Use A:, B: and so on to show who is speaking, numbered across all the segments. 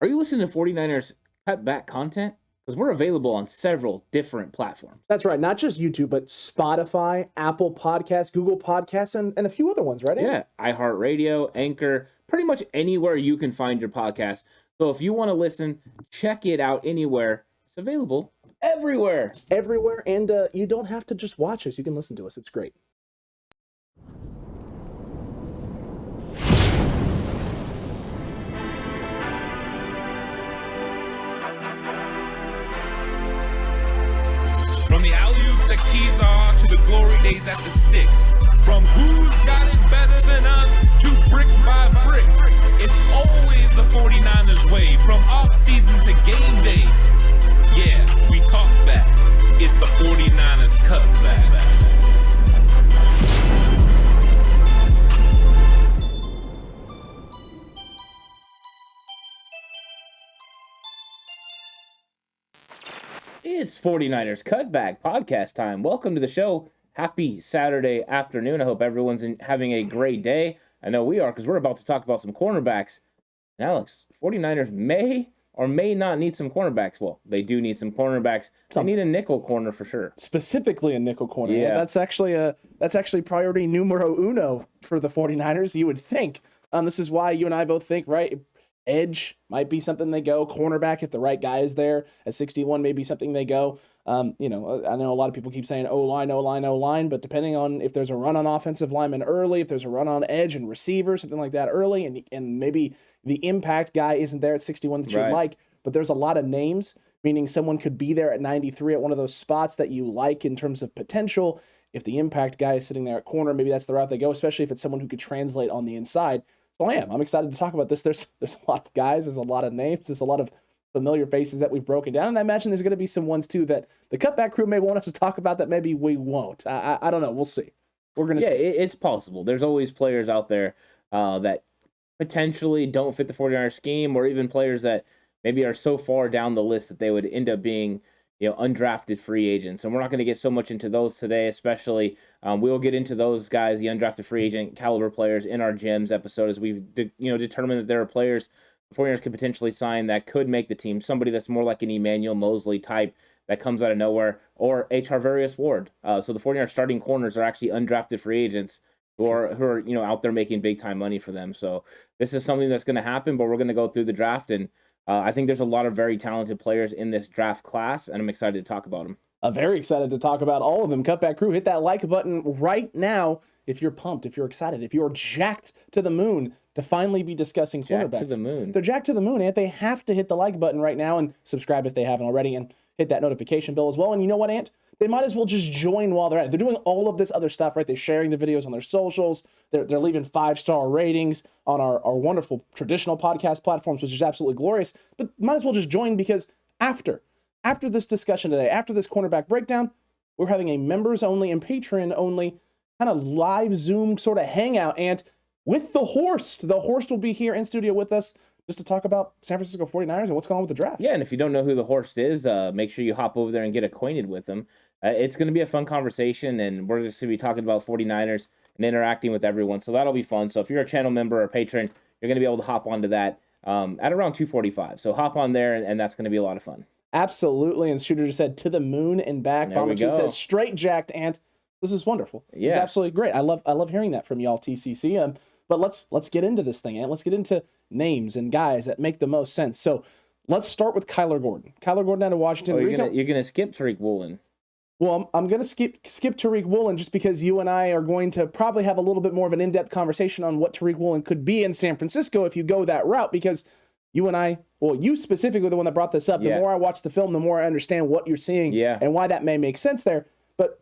A: Are you listening to 49ers Cutback content? Because we're available on several different platforms.
B: That's right. Not just YouTube, but Spotify, Apple Podcasts, Google Podcasts, and a few other ones, right?
A: Yeah, iHeartRadio, Anchor, pretty much anywhere you can find your podcast. So if you want to listen, check it out anywhere. It's available everywhere.
B: Everywhere, and you don't have to just watch us. You can listen to us. It's great.
C: From the alley-oops at Keysar to the glory days at the stick. From who's got it better than us to brick by brick. It's always the 49ers way, from off-season to game day. Yeah, we talk back. It's the 49ers Cutback.
A: It's 49ers Cutback Podcast time. Welcome to the show. Happy Saturday afternoon. I hope everyone's having a great day. I know we are, because we're about to talk about some cornerbacks. And Alex, 49ers may or may not need some cornerbacks. Well, they do need some cornerbacks. They need a nickel corner for sure.
B: Specifically a nickel corner.
A: Yeah.
B: That's actually priority numero uno for the 49ers, you would think. This is why you and I both think, right? Edge might be something they go. Cornerback, if the right guy is there at 61, maybe something they go. I know a lot of people keep saying O-line, O-line, O-line, but depending on if there's a run on offensive lineman early, if there's a run on edge and receiver, something like that early, and maybe the impact guy isn't there at 61 that you like, but there's a lot of names, meaning someone could be there at 93 at one of those spots that you like in terms of potential. If the impact guy is sitting there at corner, maybe that's the route they go, especially if it's someone who could translate on the inside. So I'm excited to talk about this. There's a lot of guys, there's a lot of names, there's a lot of familiar faces that we've broken down, and I imagine there's going to be some ones too that the Cutback crew may want us to talk about that maybe we won't. I don't know. We'll see. We're going to see.
A: It's possible. There's always players out there that potentially don't fit the 49ers scheme, or even players that maybe are so far down the list that they would end up being undrafted free agents. And we're not going to get so much into those today, especially. We'll get into those guys, the undrafted free agent caliber players, in our gems episode, as we've determined that there are players the 49ers could potentially sign that could make the team. Somebody that's more like an Emmanuel Mosley type that comes out of nowhere, or a Charvarius Ward. So the 49ers starting corners are actually undrafted free agents who are out there making big time money for them. So this is something that's going to happen, but we're going to go through the draft, and I think there's a lot of very talented players in this draft class, and I'm excited to talk about them.
B: I'm very excited to talk about all of them. Cutback crew, hit that like button right now if you're pumped, if you're excited, if you're jacked to the moon to finally be discussing cornerbacks.
A: Jacked to the moon.
B: They're jacked to the moon, and they have to hit the like button right now and subscribe if they haven't already, and hit that notification bell as well. And you know what, Ant? They might as well just join while they're at it. They're doing all of this other stuff, right? They're sharing the videos on their socials. They're leaving 5-star ratings on our wonderful traditional podcast platforms, which is absolutely glorious. But might as well just join, because after this discussion today, after this cornerback breakdown, we're having a members-only and Patreon-only kind of live Zoom sort of hangout, and with the Horst. The Horst will be here in studio with us just to talk about San Francisco 49ers and what's going on with the draft.
A: Yeah, and if you don't know who the Horst is, make sure you hop over there and get acquainted with him. It's going to be a fun conversation, and we're just going to be talking about 49ers and interacting with everyone, so that'll be fun. So if you're a channel member or patron, you're going to be able to hop onto that at around 2:45. So hop on there, and that's going to be a lot of fun.
B: Absolutely, and Shooter just said to the moon and back.
A: There we go.
B: Says straight jacked, and this is wonderful.
A: Yeah.
B: This is absolutely great. I love hearing that from y'all, TCC. But let's get into this thing, and let's get into names and guys that make the most sense. So let's start with Kyler Gordon. Kyler Gordon out of Washington.
A: You're gonna skip Tariq Woolen.
B: Well, I'm going to skip Tariq Woolen just because you and I are going to probably have a little bit more of an in-depth conversation on what Tariq Woolen could be in San Francisco if you go that route, because you and I, well, you specifically the one that brought this up. The more I watch the film, the more I understand what you're seeing and why that may make sense there. But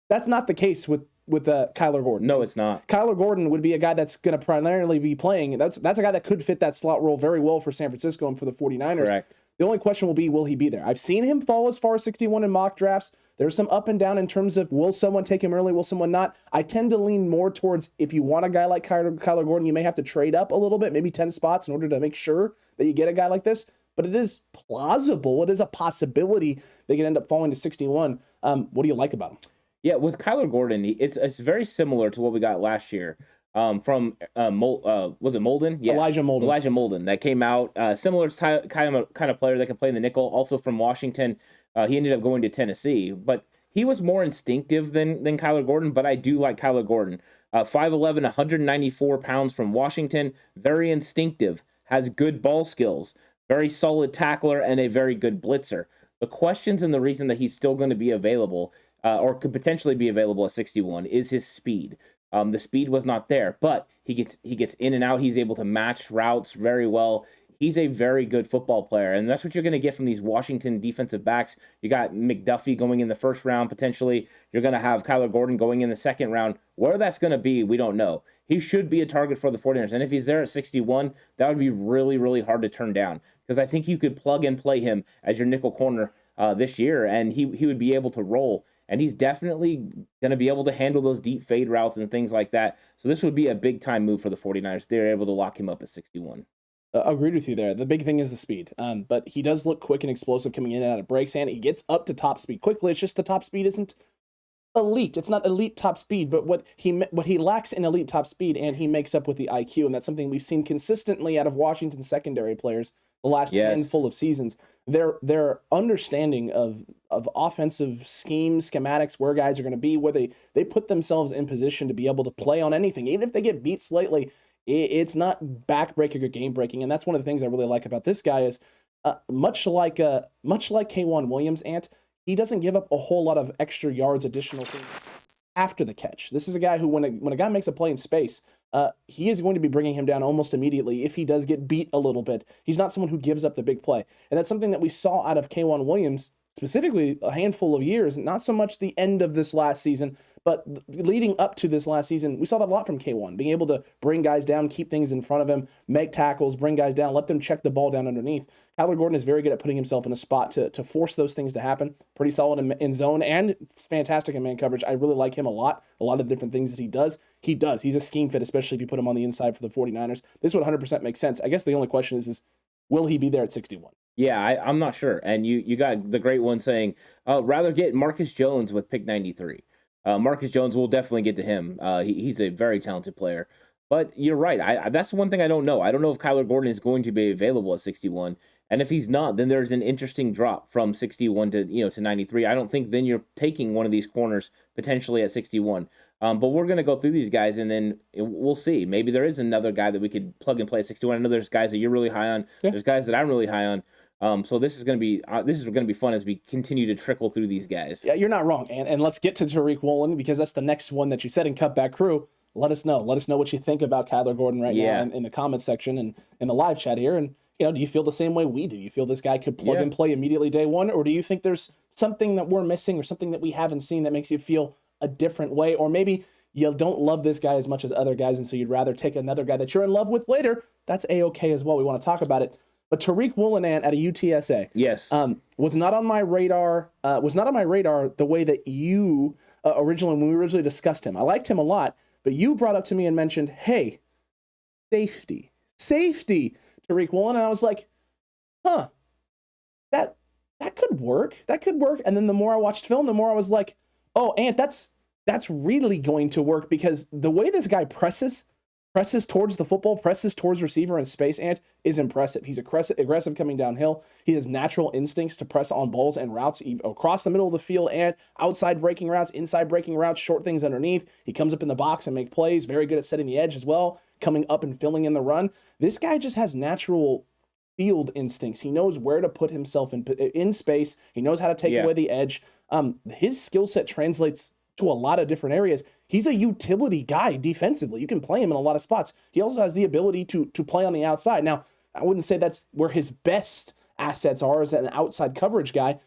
B: that's not the case with Kyler Gordon.
A: No, it's not.
B: Kyler Gordon would be a guy that's going to primarily be playing. That's a guy that could fit that slot role very well for San Francisco and for the 49ers.
A: Correct.
B: The only question will be, will he be there? I've seen him fall as far as 61 in mock drafts. There's some up and down in terms of, will someone take him early, will someone not? I tend to lean more towards, if you want a guy like Kyler Gordon, you may have to trade up a little bit, maybe 10 spots in order to make sure that you get a guy like this. But it is plausible. It is a possibility they could end up falling to 61. What do you like about him?
A: Yeah, with Kyler Gordon, it's very similar to what we got last year. from was it Molden? Yeah,
B: Elijah Molden.
A: Elijah Molden that came out. Similar kind of player that can play in the nickel. Also from Washington. He ended up going to Tennessee, but he was more instinctive than Kyler Gordon. But I do like Kyler Gordon. 5'11", 194 pounds from Washington. Very instinctive. Has good ball skills. Very solid tackler and a very good blitzer. The questions and the reason that he's still going to be available or could potentially be available at 61 is his speed. The speed was not there, but he gets in and out. He's able to match routes very well. He's a very good football player, and that's what you're going to get from these Washington defensive backs. You got McDuffie going in the first round, potentially. You're going to have Kyler Gordon going in the second round. Where that's going to be, we don't know. He should be a target for the 49ers, and if he's there at 61, that would be really, really hard to turn down, because I think you could plug and play him as your nickel corner this year, and he would be able to roll. And he's definitely going to be able to handle those deep fade routes and things like that. So this would be a big-time move for the 49ers if they're able to lock him up at 61.
B: Agreed with you there. The big thing is the speed. But he does look quick and explosive coming in and out of breaks, and he gets up to top speed quickly. It's just the top speed isn't elite. It's not elite top speed, but what he lacks in elite top speed, and he makes up with the IQ, and that's something we've seen consistently out of Washington secondary players the last handful of seasons. Their understanding of offensive schemes, schematics, where guys are going to be, where they put themselves in position to be able to play on anything. Even if they get beat slightly, it's not back-breaking or game-breaking, and that's one of the things I really like about this guy is much like K'Wan Williams, he doesn't give up a whole lot of extra yards, additional things after the catch. This is a guy who, when a guy makes a play in space, he is going to be bringing him down almost immediately if he does get beat a little bit. He's not someone who gives up the big play. And that's something that we saw out of K'Wan Williams, specifically a handful of years, not so much the end of this last season, but leading up to this last season, we saw that a lot from K'Wan, being able to bring guys down, keep things in front of him, make tackles, bring guys down, let them check the ball down underneath. Kyler Gordon is very good at putting himself in a spot to force those things to happen. Pretty solid in zone and fantastic in man coverage. I really like him a lot of different things that he does. He's a scheme fit, especially if you put him on the inside for the 49ers. This would 100% make sense. I guess the only question is will he be there at 61?
A: Yeah, I'm not sure. And you got the great one saying, rather get Marcus Jones with pick 93. Marcus Jones, will definitely get to him. He's a very talented player. But you're right. That's the one thing I don't know. I don't know if Kyler Gordon is going to be available at 61. And if he's not, then there's an interesting drop from 61 to 93. I don't think then you're taking one of these corners potentially at 61. But we're going to go through these guys, and then we'll see. Maybe there is another guy that we could plug and play at 61. I know there's guys that you're really high on. Yeah. There's guys that I'm really high on. So this is going to be fun as we continue to trickle through these guys.
B: Yeah, you're not wrong. And let's get to Tariq Woolen, because that's the next one that you said in Cutback Crew. Let us know what you think about Kyler Gordon now in the comment section and in the live chat here. And do you feel the same way we do? You feel this guy could plug and play immediately day one, or do you think there's something that we're missing or something that we haven't seen that makes you feel a different way? Or maybe you don't love this guy as much as other guys, and so you'd rather take another guy that you're in love with later. That's A-okay as well. We want to talk about it. But Tariq Woolen at a UTSA,
A: yes,
B: was not on my radar. The way that you when we originally discussed him. I liked him a lot, but you brought up to me and mentioned, hey, safety, Tariq Woolen, and I was like, that could work. And then the more I watched film, the more I was like, oh, Ant, that's really going to work, because the way this guy presses towards the football, presses towards receiver in space, Ant, is impressive. He's aggressive coming downhill. He has natural instincts to press on balls and routes across the middle of the field, and outside breaking routes, inside breaking routes, short things underneath. He comes up in the box and make plays. Very good at setting the edge as well, coming up and filling in the run. This guy just has natural field instincts. He knows where to put himself in space. He knows how to take away the edge. His skill set translates to a lot of different areas. He's a utility guy defensively. You can play him in a lot of spots. He also has the ability to play on the outside. Now, I wouldn't say that's where his best assets are as an outside coverage guy,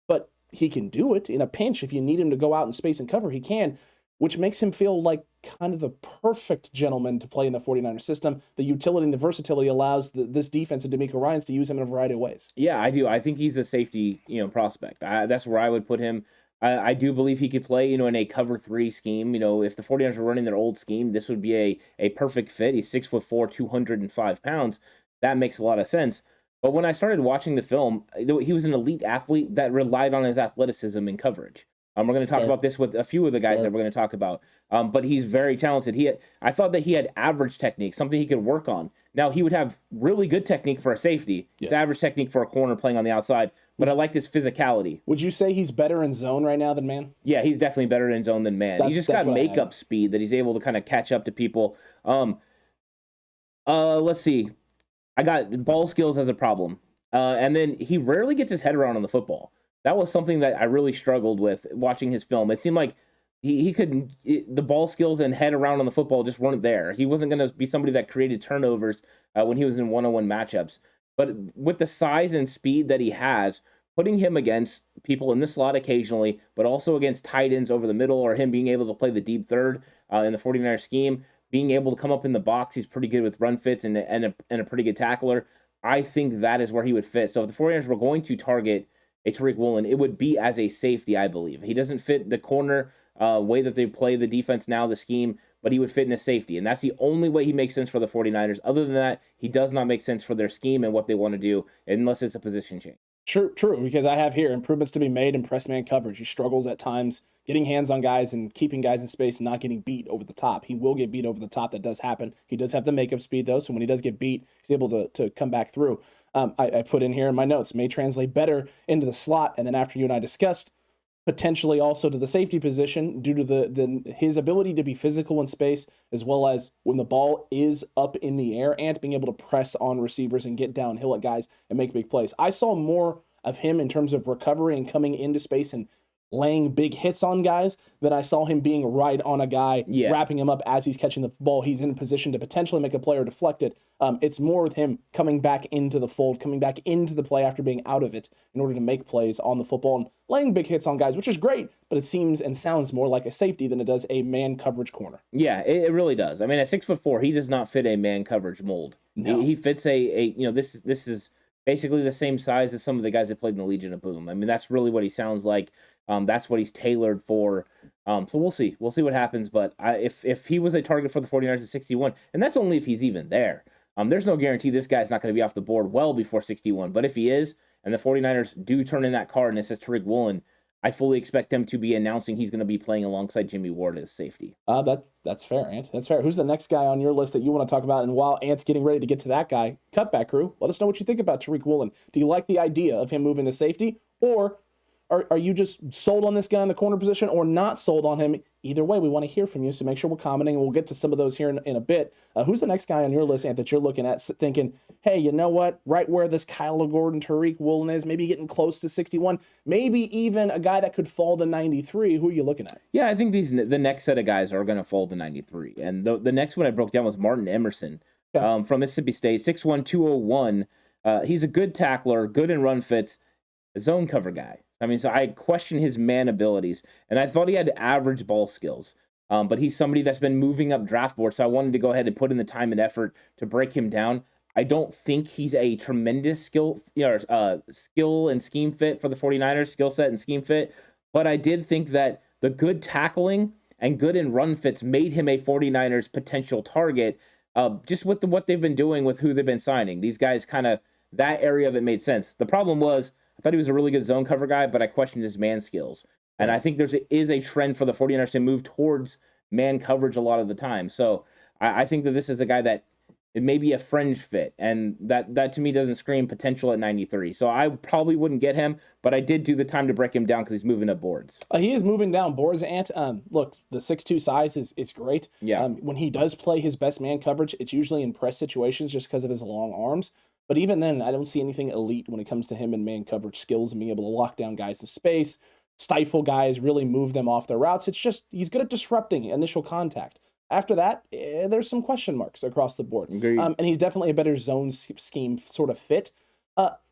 B: but he can do it in a pinch. If you need him to go out in space and cover, he can, which makes him feel like kind of the perfect gentleman to play in the 49ers system. The utility and the versatility allows this defense and D'Amico Ryans to use him in a variety of ways.
A: Yeah, I do. I think he's a safety, prospect. That's where I would put him. I do believe he could play, in a cover 3 scheme. If the 49ers were running their old scheme, this would be a perfect fit. He's 6'4", 205 pounds. That makes a lot of sense. But when I started watching the film, he was an elite athlete that relied on his athleticism in coverage. We're going to talk about this with a few of the guys that we're going to talk about. But he's very talented. I thought that he had average technique, something he could work on. Now, he would have really good technique for a safety. Yes. It's average technique for a corner playing on the outside. But I liked his physicality.
B: Would you say he's better in zone right now than man?
A: Yeah, he's definitely better in zone than man. He's just got makeup speed that he's able to kind of catch up to people. Let's see. I got ball skills as a problem. And then he rarely gets his head around on the football. That was something that I really struggled with watching his film. It seemed like he couldn't, the ball skills and head around on the football just weren't there. He wasn't going to be somebody that created turnovers when he was in one-on-one matchups. But with the size and speed that he has, putting him against people in the slot occasionally, but also against tight ends over the middle, or him being able to play the deep third in the 49ers scheme, being able to come up in the box, he's pretty good with run fits and a pretty good tackler. I think that is where he would fit. So if the 49ers were going to target a Tariq Woolen, it would be as a safety, I believe. He doesn't fit the corner way that they play the defense now, the scheme, but he would fit in a safety. And that's the only way he makes sense for the 49ers. Other than that, he does not make sense for their scheme and what they want to do, unless it's a position change.
B: True, because I have here improvements to be made in press man coverage. He struggles at times getting hands on guys and keeping guys in space and not getting beat over the top. He will get beat over the top. That does happen. He does have the makeup speed, though, so when he does get beat, he's able to come back through. I put in here in my notes, may translate better into the slot, and then after you and I discussed, potentially also to the safety position due to his ability to be physical in space, as well as when the ball is up in the air and being able to press on receivers and get downhill at guys and make big plays. I saw more of him in terms of recovery and coming into space and laying big hits on guys than I saw him being right on a guy, wrapping him up as he's catching the ball. He's in a position to potentially make a player deflect it. It's more with him coming back into the fold, coming back into the play after being out of it in order to make plays on the football and laying big hits on guys, which is great, but it seems and sounds more like a safety than it does a man coverage corner.
A: Yeah, it really does. I mean, at 6'4", he does not fit a man coverage mold. No. He fits this is basically the same size as some of the guys that played in the Legion of Boom. I mean, that's really what he sounds like. That's what he's tailored for. So we'll see. We'll see what happens. But if he was a target for the 49ers at 61, and that's only if he's even there. There's no guarantee this guy's not going to be off the board well before 61. But if he is, and the 49ers do turn in that card and it says Tariq Woolen, I fully expect them to be announcing he's going to be playing alongside Jimmy Ward as safety.
B: That's fair, Ant. That's fair. Who's the next guy on your list that you want to talk about? And while Ant's getting ready to get to that guy, Cutback crew, let us know what you think about Tariq Woolen. Do you like the idea of him moving to safety, or are you just sold on this guy in the corner position or not sold on him? Either way, we want to hear from you, so make sure we're commenting, and we'll get to some of those here in a bit. Who's the next guy on your list, Ant, that you're looking at thinking, hey, you know what? Right where this Kyler Gordon, Tariq Woolen is, maybe getting close to 61, maybe even a guy that could fall to 93. Who are you looking at?
A: Yeah, I think the next set of guys are going to fall to 93. And the next one I broke down was Martin Emerson from Mississippi State, 6'1", 201. He's a good tackler, good in run fits, a zone cover guy. I mean, so I question his man abilities, and I thought he had average ball skills. But he's somebody that's been moving up draft boards, so I wanted to go ahead and put in the time and effort to break him down. I don't think he's a tremendous skill and scheme fit for the 49ers, skill set and scheme fit, but I did think that the good tackling and good in run fits made him a 49ers potential target, just with what they've been doing with who they've been signing. These guys kind of, that area of it made sense. The problem was, I thought he was a really good zone cover guy, but I questioned his man skills. And I think there is a trend for the 49ers to move towards man coverage a lot of the time. So I think that this is a guy that it may be a fringe fit, and that to me doesn't scream potential at 93. So I probably wouldn't get him, but I did do the time to break him down because he's moving up boards.
B: He is moving down boards, Ant. Look, the 6'2" size is great.
A: Yeah.
B: When he does play his best man coverage, it's usually in press situations just because of his long arms. But even then, I don't see anything elite when it comes to him in man coverage skills and being able to lock down guys in space, stifle guys, really move them off their routes. It's just, he's good at disrupting initial contact. After that, there's some question marks across the board. And he's definitely a better zone scheme sort of fit.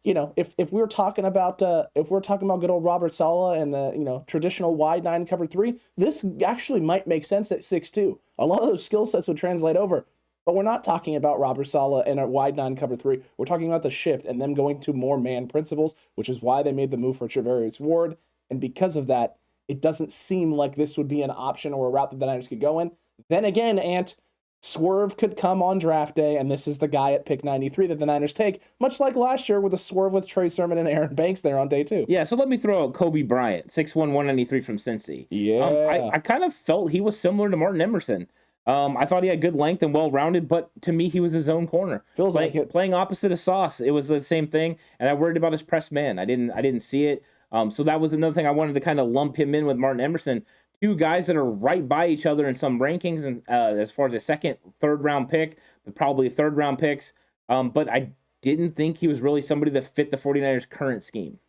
B: If we're talking about good old Robert Saleh and the traditional wide 9 cover 3, this actually might make sense at 6'2". A lot of those skill sets would translate over. But we're not talking about Robert Saleh and a wide 9 cover 3. We're talking about the shift and them going to more man principles, which is why they made the move for Charvarius Ward. And because of that, it doesn't seem like this would be an option or a route that the Niners could go in. Then again, Ant, Swerve could come on draft day, and this is the guy at pick 93 that the Niners take, much like last year with a swerve with Trey Sermon and Aaron Banks there on day 2.
A: Yeah, so let me throw out Kobe Bryant, 6'1", 193 from Cincy.
B: Yeah.
A: I kind of felt he was similar to Martin Emerson. I thought he had good length and well-rounded, but to me, he was his own corner.
B: Feels like it.
A: Playing opposite of Sauce, it was the same thing, and I worried about his press man. I didn't see it. So that was another thing I wanted to kind of lump him in with Martin Emerson. Two guys that are right by each other in some rankings, and as far as a second, third round pick, but probably third round picks. But I didn't think he was really somebody that fit the 49ers' current scheme.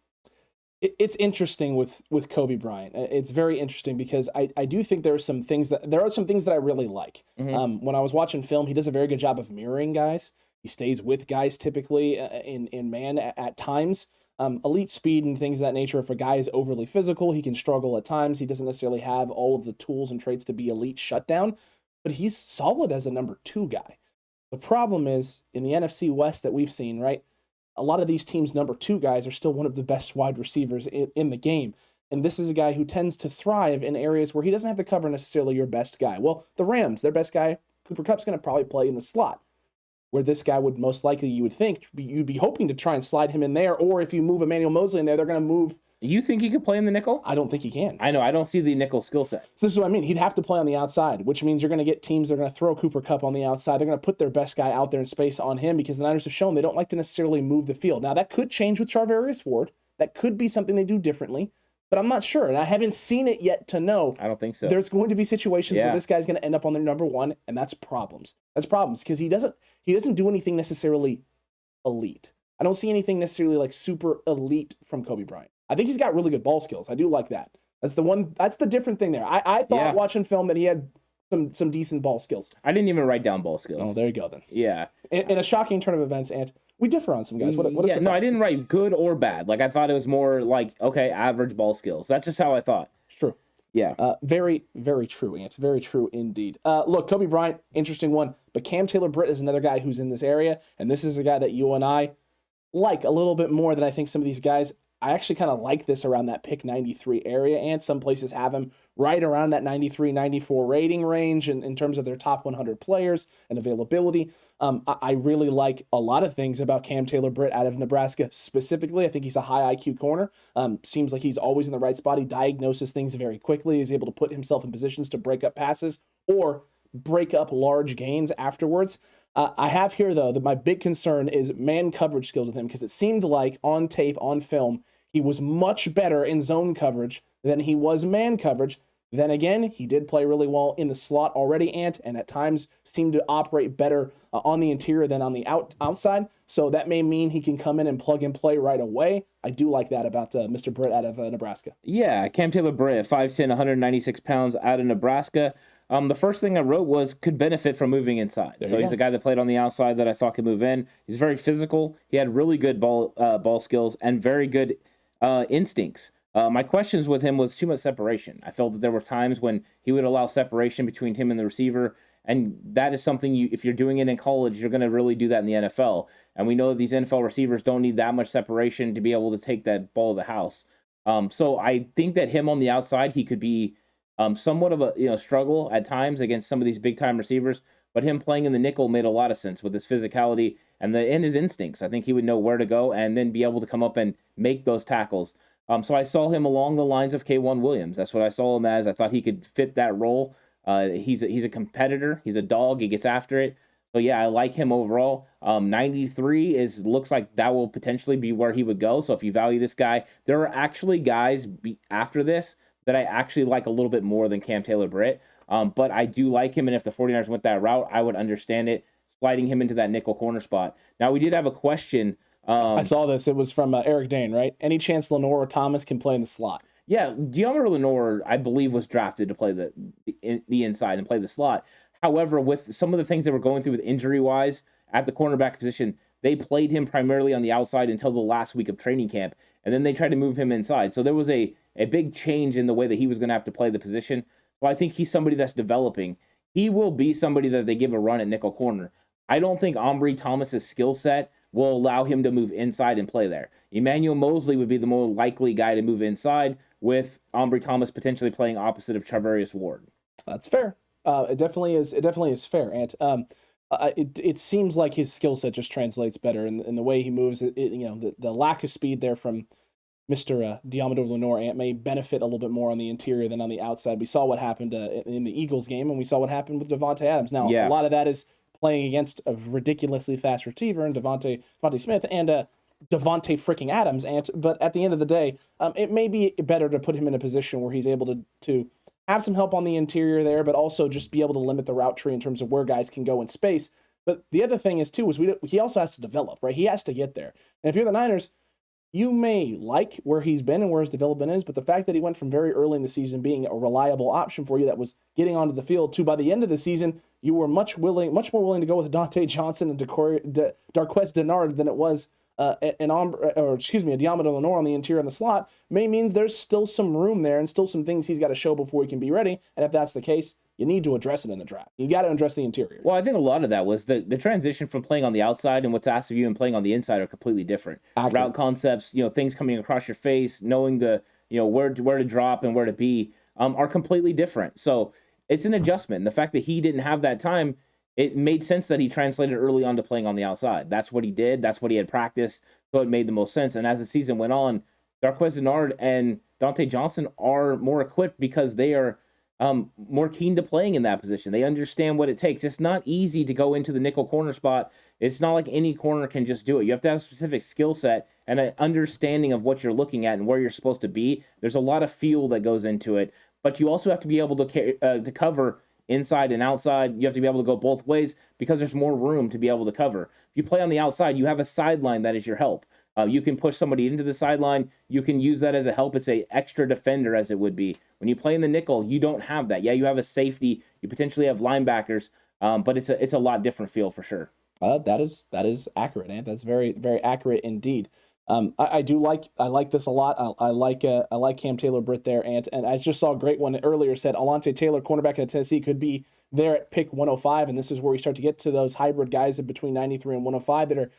B: It's interesting with Kobe Bryant. It's very interesting because I do think there are some things that I really like.
A: Mm-hmm.
B: When I was watching film, he does a very good job of mirroring guys. He stays with guys typically in man at times. Elite speed and things of that nature. If a guy is overly physical, he can struggle at times. He doesn't necessarily have all of the tools and traits to be elite shutdown, but he's solid as a number 2 guy. The problem is in the NFC West that we've seen, right? A lot of these teams' number 2 guys are still one of the best wide receivers in the game. And this is a guy who tends to thrive in areas where he doesn't have to cover necessarily your best guy. Well, the Rams, their best guy, Cooper Kupp's going to probably play in the slot, where this guy would most likely, you would think, you'd be hoping to try and slide him in there. Or if you move Emmanuel Mosley in there, they're going to move.
A: You think he could play in the nickel?
B: I don't think he can.
A: I know. I don't see the nickel skill set.
B: So this is what I mean. He'd have to play on the outside, which means you're going to get teams that are going to throw Cooper Kupp on the outside. They're going to put their best guy out there in space on him because the Niners have shown they don't like to necessarily move the field. Now, that could change with Charvarius Ward. That could be something they do differently, but I'm not sure. And I haven't seen it yet to know.
A: I don't think so.
B: There's going to be situations where this guy's going to end up on their number 1, and that's problems. That's problems because he doesn't do anything necessarily elite. I don't see anything necessarily like super elite from Kobe Bryant. I think he's got really good ball skills. I do like that. That's the different thing there. I thought watching film that he had some decent ball skills.
A: I didn't even write down ball skills.
B: Oh, there you go then.
A: Yeah.
B: In a shocking turn of events, and we differ on some guys.
A: No, I didn't write good or bad. Like I thought it was more like, okay, average ball skills. That's just how I thought.
B: It's true.
A: Yeah.
B: Very, very true, Ant. Very true indeed. Look, Kobe Bryant, interesting one. But Cam Taylor-Britt is another guy who's in this area, and this is a guy that you and I like a little bit more than I think some of these guys. I actually kind of like this around that pick 93 area, and some places have him right around that 93, 94 rating range in terms of their top 100 players and availability. I really like a lot of things about Cam Taylor-Britt out of Nebraska specifically. I think he's a high IQ corner. Seems like he's always in the right spot. He diagnoses things very quickly. He's able to put himself in positions to break up passes or break up large gains afterwards. I have here, though, that my big concern is man coverage skills with him because it seemed like on tape, on film, he was much better in zone coverage than he was man coverage. Then again, he did play really well in the slot already, Ant, and at times seemed to operate better on the interior than on the outside. So that may mean he can come in and plug and play right away. I do like that about Mr. Britt out of Nebraska.
A: Yeah, Cam Taylor-Britt, 5'10", 196 pounds out of Nebraska. The first thing I wrote was could benefit from moving inside. So he's a guy that played on the outside that I thought could move in. He's very physical. He had really good ball skills and very good instincts. My questions with him was too much separation. I felt that there were times when he would allow separation between him and the receiver, and that is something if you're doing it in college, you're going to really do that in the NFL. And we know that these NFL receivers don't need that much separation to be able to take that ball to the house. So I think that him on the outside, he could be somewhat of a struggle at times against some of these big time receivers. But him playing in the nickel made a lot of sense with his physicality and his instincts. I think he would know where to go and then be able to come up and make those tackles. So I saw him along the lines of K1 Williams. That's what I saw him as. I thought he could fit that role. He's a competitor. He's a dog. He gets after it. So yeah, I like him overall. 93 looks like that will potentially be where he would go. So if you value this guy, there are actually guys after this that I actually like a little bit more than Cam Taylor-Britt. But I do like him, and if the 49ers went that route, I would understand it, sliding him into that nickel corner spot. Now, we did have a question.
B: I saw this. It was from Eric Dane, right? Any chance Lenore or Thomas can play in the slot?
A: Yeah, Deommodore Lenore, I believe, was drafted to play the inside and play the slot. However, with some of the things that were going through with injury-wise at the cornerback position, they played him primarily on the outside until the last week of training camp, and then they tried to move him inside. So there was a big change in the way that he was going to have to play the position. So I think he's somebody that's developing. He will be somebody that they give a run at nickel corner. I don't think Ambry Thomas's skill set will allow him to move inside and play there. Emmanuel Mosley would be the more likely guy to move inside, with Ambry Thomas potentially playing opposite of Charvarius Ward.
B: That's fair. It definitely is. It definitely is fair, and it seems like his skill set just translates better in the way he moves. The lack of speed there from Mr. Diamador Lenore may benefit a little bit more on the interior than on the outside. We saw what happened in the Eagles game, and we saw what happened with Devontae Adams. Now, a lot of that is playing against a ridiculously fast receiver and Devontae Smith and Devontae freaking Adams. But at the end of the day, it may be better to put him in a position where he's able to have some help on the interior there, but also just be able to limit the route tree in terms of where guys can go in space. But the other thing is, too, he also has to develop, right? He has to get there. And if you're the Niners, you may like where he's been and where his development is, but the fact that he went from very early in the season being a reliable option for you that was getting onto the field to by the end of the season, you were much more willing to go with Dante Johnson and Darquez Denard than it was a Diamador Lenore on the interior in the slot, means there's still some room there and still some things he's got to show before he can be ready. And if that's the case, you need to address it in the draft. You got to address the interior.
A: Well, I think a lot of that was the transition from playing on the outside and what's asked of you and playing on the inside are completely different. Accurate. Route concepts, things coming across your face, knowing where to drop and where to be are completely different. So it's an adjustment. And the fact that he didn't have that time, it made sense that he translated early on to playing on the outside. That's what he did. That's what he had practiced. So it made the most sense. And as the season went on, Darquez Denard and Dante Johnson are more equipped because they are more keen to playing in that position. They understand what it takes. It's not easy to go into the nickel corner spot. It's not like any corner can just do it. You have to have a specific skill set and an understanding of what you're looking at and where you're supposed to be. There's a lot of feel that goes into it, but you also have to be able to cover inside and outside. You have to be able to go both ways because there's more room to be able to cover. If you play on the outside, you have a sideline that is your help. You can push somebody into the sideline. You can use that as a help. It's a extra defender, as it would be. When you play in the nickel, you don't have that. Yeah, you have a safety. You potentially have linebackers, but it's a lot different feel for sure.
B: That is accurate, Ant. That's very, very accurate indeed. I like this a lot. I like Cam Taylor-Britt there, Ant. And I just saw a great one earlier said Alontae Taylor, cornerback in Tennessee, could be there at pick 105, and this is where we start to get to those hybrid guys in between 93 and 105 that are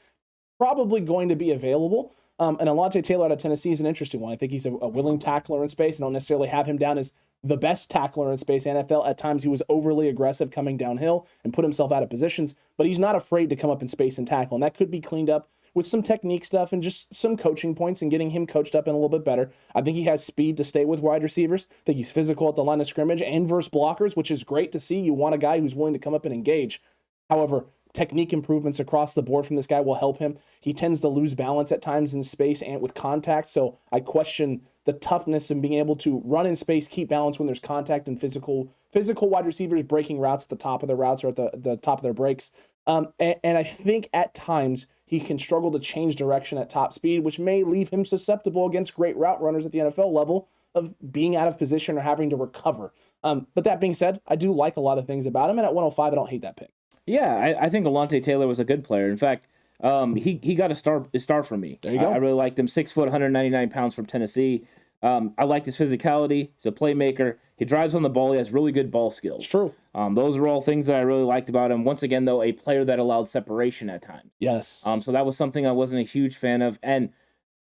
B: probably going to be available. And Alontae Taylor out of Tennessee is an interesting one. I think he's a willing tackler in space. I don't necessarily have him down as the best tackler in space in NFL. At times he was overly aggressive coming downhill and put himself out of positions, but he's not afraid to come up in space and tackle. And that could be cleaned up with some technique stuff and just some coaching points and getting him coached up in a little bit better. I think he has speed to stay with wide receivers. I think he's physical at the line of scrimmage and versus blockers, which is great to see. You want a guy who's willing to come up and engage. However, technique improvements across the board from this guy will help him. He tends to lose balance at times in space and with contact, so I question the toughness and being able to run in space, keep balance when there's contact and physical wide receivers breaking routes at the top of their routes or at the top of their breaks. And I think at times he can struggle to change direction at top speed, which may leave him susceptible against great route runners at the NFL level of being out of position or having to recover. But that being said, I do like a lot of things about him, and at 105, I don't hate that pick.
A: Yeah, I think Alontae Taylor was a good player. In fact, he got a star from me.
B: There you go.
A: I really liked him. 6 foot, 199 pounds from Tennessee. I liked his physicality. He's a playmaker. He drives on the ball. He has really good ball skills.
B: It's true.
A: Those are all things that I really liked about him. Once again, though, a player that allowed separation at times.
B: Yes.
A: So that was something I wasn't a huge fan of. And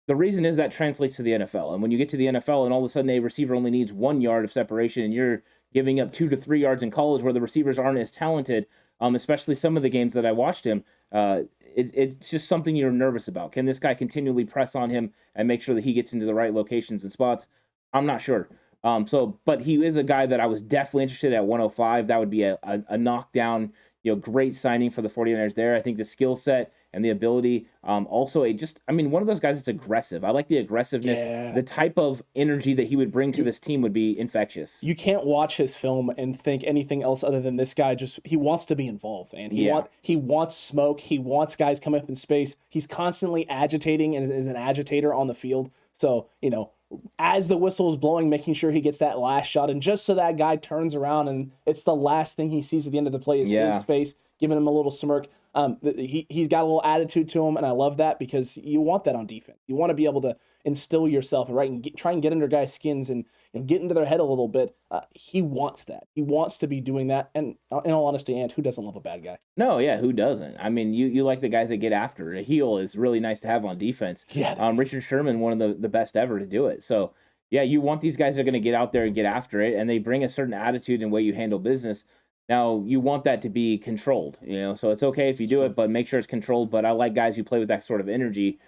A: the reason is that translates to the NFL. And when you get to the NFL and all of a sudden a receiver only needs 1 yard of separation and you're giving up 2 to 3 yards in college where the receivers aren't as talented, especially some of the games that I watched him, it's just something you're nervous about. Can this guy continually press on him and make sure that he gets into the right locations and spots? I'm not sure. But he is a guy that I was definitely interested at 105. That would be a knockdown, great signing for the 49ers there. I think the skill set and the ability, one of those guys that's aggressive. I like the aggressiveness.
B: Yeah.
A: The type of energy that he would bring to this team would be infectious.
B: You can't watch his film and think anything else other than this guy he wants to be involved, and he wants smoke. He wants guys coming up in space. He's constantly agitating and is an agitator on the field. So, as the whistle is blowing, making sure he gets that last shot, and just so that guy turns around and it's the last thing he sees at the end of the play is his face, giving him a little smirk. He's got a little attitude to him, and I love that because you want that on defense. You want to be able to instill yourself and try and get under guys' skins and get into their head a little bit. He wants that. He wants to be doing that. And in all honesty, Ant, who doesn't love a bad guy?
A: No, yeah, who doesn't? I mean, you like the guys that get after it. A heel is really nice to have on defense.
B: Yeah.
A: Richard Sherman, one of the best ever to do it. So, yeah, you want these guys that are going to get out there and get after it, and they bring a certain attitude and way you handle business. Now, you want that to be controlled, so it's okay if you do it, but make sure it's controlled. But I like guys who play with that sort of energy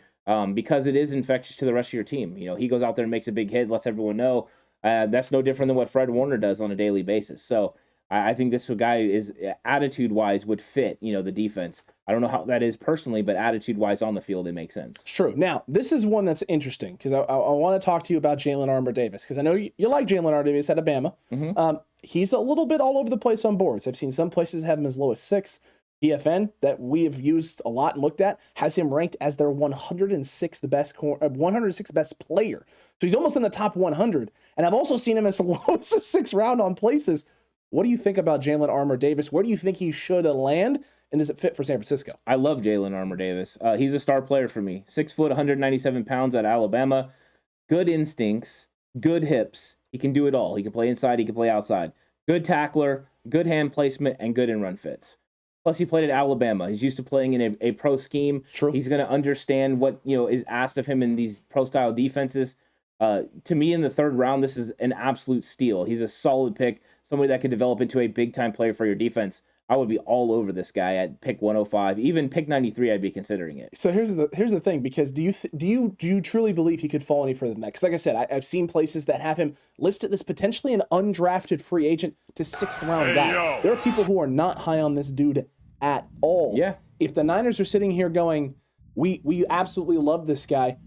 A: because it is infectious to the rest of your team. He goes out there and makes a big hit, lets everyone know. That's no different than what Fred Warner does on a daily basis. So I think this guy is attitude-wise would fit, the defense. I don't know how that is personally, but attitude-wise on the field, it makes sense.
B: True. Now, this is one that's interesting because I want to talk to you about Jalen Armour-Davis because I know you like Jalen Armour-Davis at Alabama.
A: Mm-hmm.
B: He's a little bit all over the place on boards. I've seen some places have him as low as 6th. PFN that we have used a lot and looked at has him ranked as their 106th best player. So he's almost in the top 100. And I've also seen him as low as the 6th round on places. What do you think about Jalen Armour-Davis? Where do you think he should land? And does it fit for San Francisco?
A: I love Jalen Armour-Davis. He's a star player for me. 6 foot, 197 pounds at Alabama. Good instincts, good hips. He can do it all. He can play inside. He can play outside. Good tackler, good hand placement, and good in-run fits. Plus, he played at Alabama. He's used to playing in a pro scheme.
B: True.
A: He's going to understand what is asked of him in these pro-style defenses. To me, in the 3rd round, this is an absolute steal. He's a solid pick, somebody that could develop into a big-time player for your defense. I would be all over this guy at pick 105. Even pick 93, I'd be considering it.
B: So here's the thing, because do you truly believe he could fall any further than that? Because like I said, I've seen places that have him listed as potentially an undrafted free agent to 6th round guy. There are people who are not high on this dude at all.
A: Yeah.
B: If the Niners are sitting here going, we absolutely love this guy,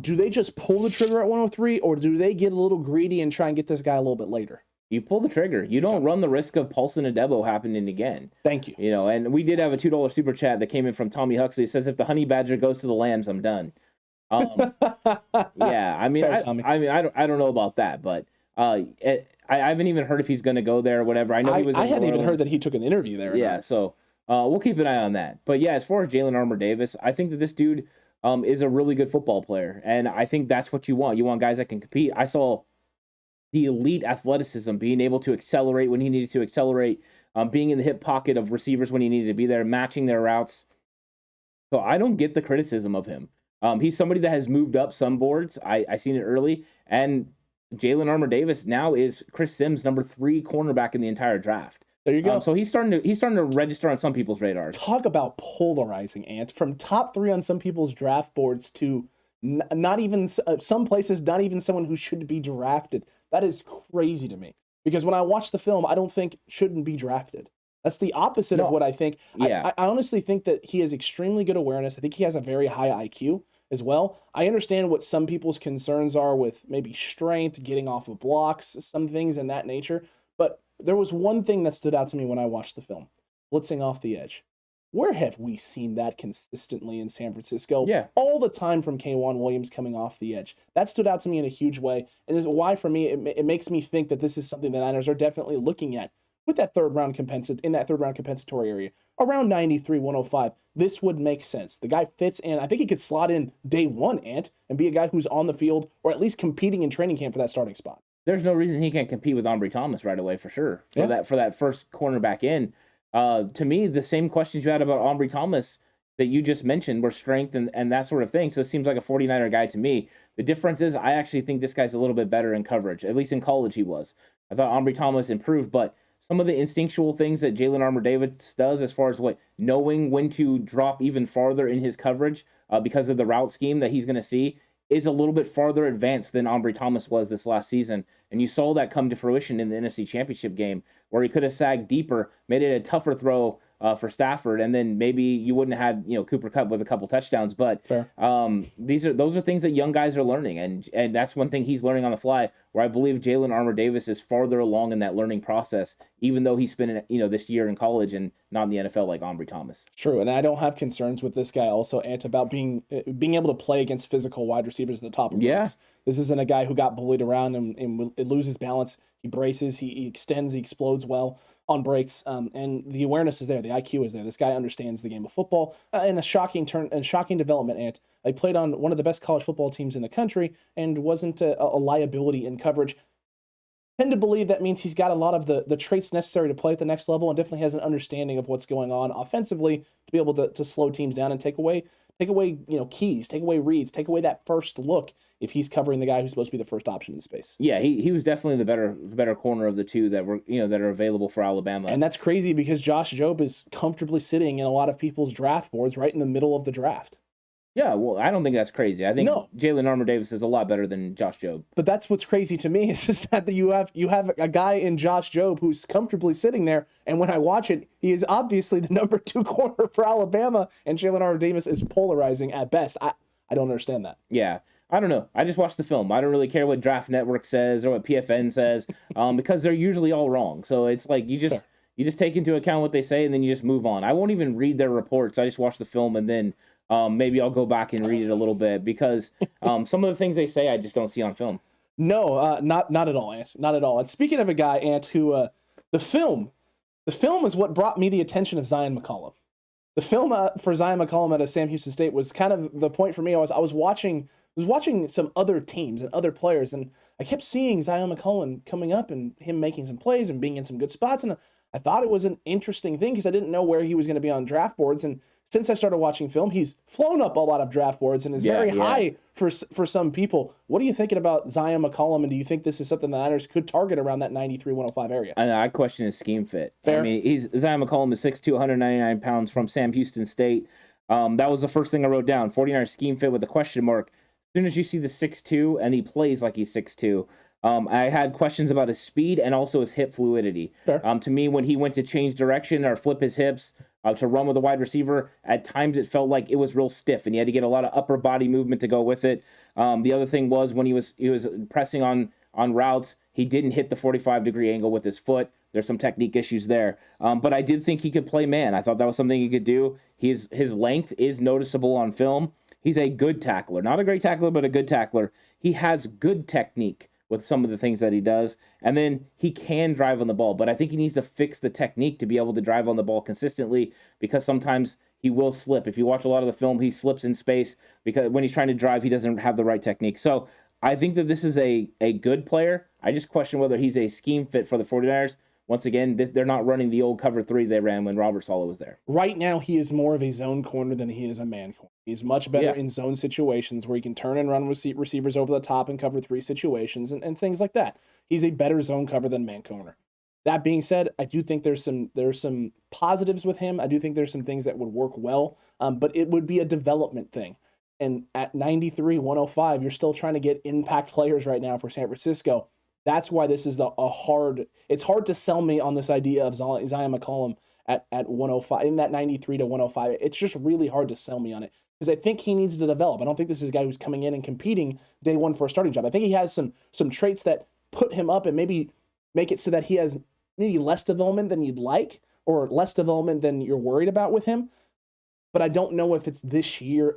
B: do they just pull the trigger at 103, or do they get a little greedy and try and get this guy a little bit later?
A: You pull the trigger. You don't run the risk of Paulson Adebo happening again.
B: Thank you.
A: And we did have a $2 super chat that came in from Tommy Huxley. It says, if the Honey Badger goes to the Lambs, I'm done. Yeah, I mean,
B: Fair,
A: I don't know about that, but I haven't even heard if he's going to go there or whatever. I know he was.
B: I hadn't even heard that he took an interview there.
A: Yeah, so we'll keep an eye on that. But yeah, as far as Jalen Armour-Davis, I think that this dude is a really good football player, and I think that's what you want. You want guys that can compete. I saw the elite athleticism, being able to accelerate when he needed to accelerate, being in the hip pocket of receivers when he needed to be there, matching their routes. So I don't get the criticism of him. He's somebody that has moved up some boards. I seen it early, and Jalen Armour-Davis now is Chris Sims' number 3 cornerback in the entire draft.
B: There you go.
A: So he's starting to register on some people's radars.
B: Talk about polarizing, Ant. From top 3 on some people's draft boards to not even some places, not even someone who should be drafted. That is crazy to me. Because when I watch the film, I don't think shouldn't be drafted. That's the opposite of what I think.
A: Yeah.
B: I honestly think that he has extremely good awareness. I think he has a very high IQ as well. I understand what some people's concerns are with maybe strength, getting off of blocks, some things in that nature. But there was one thing that stood out to me when I watched the film. Blitzing off the edge. Where have we seen that consistently in San Francisco?
A: Yeah.
B: All the time from K'Wan Williams coming off the edge. That stood out to me in a huge way. And is why, for me, it makes me think that this is something the Niners are definitely looking at with that third round compensatory area. Around 93, 105. This would make sense. The guy fits in. I think he could slot in day one, Ant, and be a guy who's on the field or at least competing in training camp for that starting spot.
A: There's no reason he can't compete with Ambry Thomas right away for sure. For that first cornerback in. To me, the same questions you had about Ambry Thomas that you just mentioned were strength and that sort of thing. So it seems like a 49er guy to me. The difference is I actually think this guy's a little bit better in coverage. At least in college he was. I thought Ambry Thomas improved, but some of the instinctual things that Jalen Armour-Davis does as far as knowing when to drop even farther in his coverage because of the route scheme that he's going to see is a little bit farther advanced than Ambry Thomas was this last season. And you saw that come to fruition in the NFC Championship game where he could have sagged deeper, made it a tougher throw for Stafford, and then maybe you wouldn't have had Cooper Kupp with a couple touchdowns. But those are things that young guys are learning, and that's one thing he's learning on the fly. Where I believe Jalen Armour-Davis is farther along in that learning process, even though he's spent this year in college and not in the NFL like Ambry Thomas.
B: True, and I don't have concerns with this guy also, Ant, about being able to play against physical wide receivers at the top of the leagues. This isn't a guy who got bullied around and loses balance. He braces, he extends, he explodes well on breaks, and the awareness is there, the IQ is there. This guy understands the game of football, and a shocking development, Ant. He played on one of the best college football teams in the country and wasn't a liability in coverage. I tend to believe that means he's got a lot of the traits necessary to play at the next level and definitely has an understanding of what's going on offensively to be able to slow teams down and take away Take away, keys, take away reads, take away that first look if he's covering the guy who's supposed to be the first option in space.
A: Yeah, he was definitely the better corner of the two that were that are available for Alabama.
B: And that's crazy because Josh Jobe is comfortably sitting in a lot of people's draft boards right in the middle of the draft.
A: Yeah, well, I don't think that's crazy. I think Jalen Armour-Davis is a lot better than Josh Jobe.
B: But that's what's crazy to me is that you have a guy in Josh Jobe who's comfortably sitting there, and when I watch it, he is obviously the number 2 corner for Alabama, and Jalen Armour-Davis is polarizing at best. I don't understand that.
A: Yeah, I don't know. I just watched the film. I don't really care what Draft Network says or what PFN says, because they're usually all wrong. So it's like you just take into account what they say, and then you just move on. I won't even read their reports. I just watch the film, and then maybe I'll go back and read it a little bit because some of the things they say I just don't see on film.
B: No, not at all, Ant. Not at all. And speaking of a guy, Ant, who the film is what brought me the attention of Zion McCollum. The film for Zion McCollum out of Sam Houston State was kind of the point for me. I was watching some other teams and other players, and I kept seeing Zion McCollum coming up and him making some plays and being in some good spots, and I thought it was an interesting thing because I didn't know where he was going to be on draft boards. And since I started watching film, he's flown up a lot of draft boards and is very high for some people. What are you thinking about Zion McCollum, and do you think this is something the Niners could target around that 93-105 area?
A: I question his scheme fit.
B: Fair.
A: I mean, Zion McCollum is 6'2", 199 pounds from Sam Houston State. That was the first thing I wrote down. 49ers scheme fit with a question mark. As soon as you see the 6'2", and he plays like he's 6'2", I had questions about his speed and also his hip fluidity. To me, when he went to change direction or flip his hips to run with a wide receiver, at times it felt like it was real stiff, and he had to get a lot of upper body movement to go with it. The other thing was when he was pressing on routes, he didn't hit the 45-degree angle with his foot. There's some technique issues there. But I did think he could play man. I thought that was something he could do. His length is noticeable on film. He's a good tackler. Not a great tackler, but a good tackler. He has good technique with some of the things that he does. And then he can drive on the ball. But I think he needs to fix the technique to be able to drive on the ball consistently, because sometimes he will slip. If you watch a lot of the film, he slips in space because when he's trying to drive, he doesn't have the right technique. So I think that this is a good player. I just question whether he's a scheme fit for the 49ers. Once again, they're not running the old cover 3 they ran when Robert Saleh was there.
B: Right now, he is more of a zone corner than he is a man corner. He's much better in zone situations where he can turn and run receivers over the top and cover 3 situations and things like that. He's a better zone cover than man corner. That being said, I do think there's some positives with him. I do think there's some things that would work well, but it would be a development thing. And at 93-105, you're still trying to get impact players right now for San Francisco. That's why this is it's hard to sell me on this idea of Zion McCollum at 105, in that 93-105. It's just really hard to sell me on it because I think he needs to develop. I don't think this is a guy who's coming in and competing day one for a starting job. I think he has some traits that put him up and maybe make it so that he has maybe less development than you'd like or less development than you're worried about with him. But I don't know if it's this year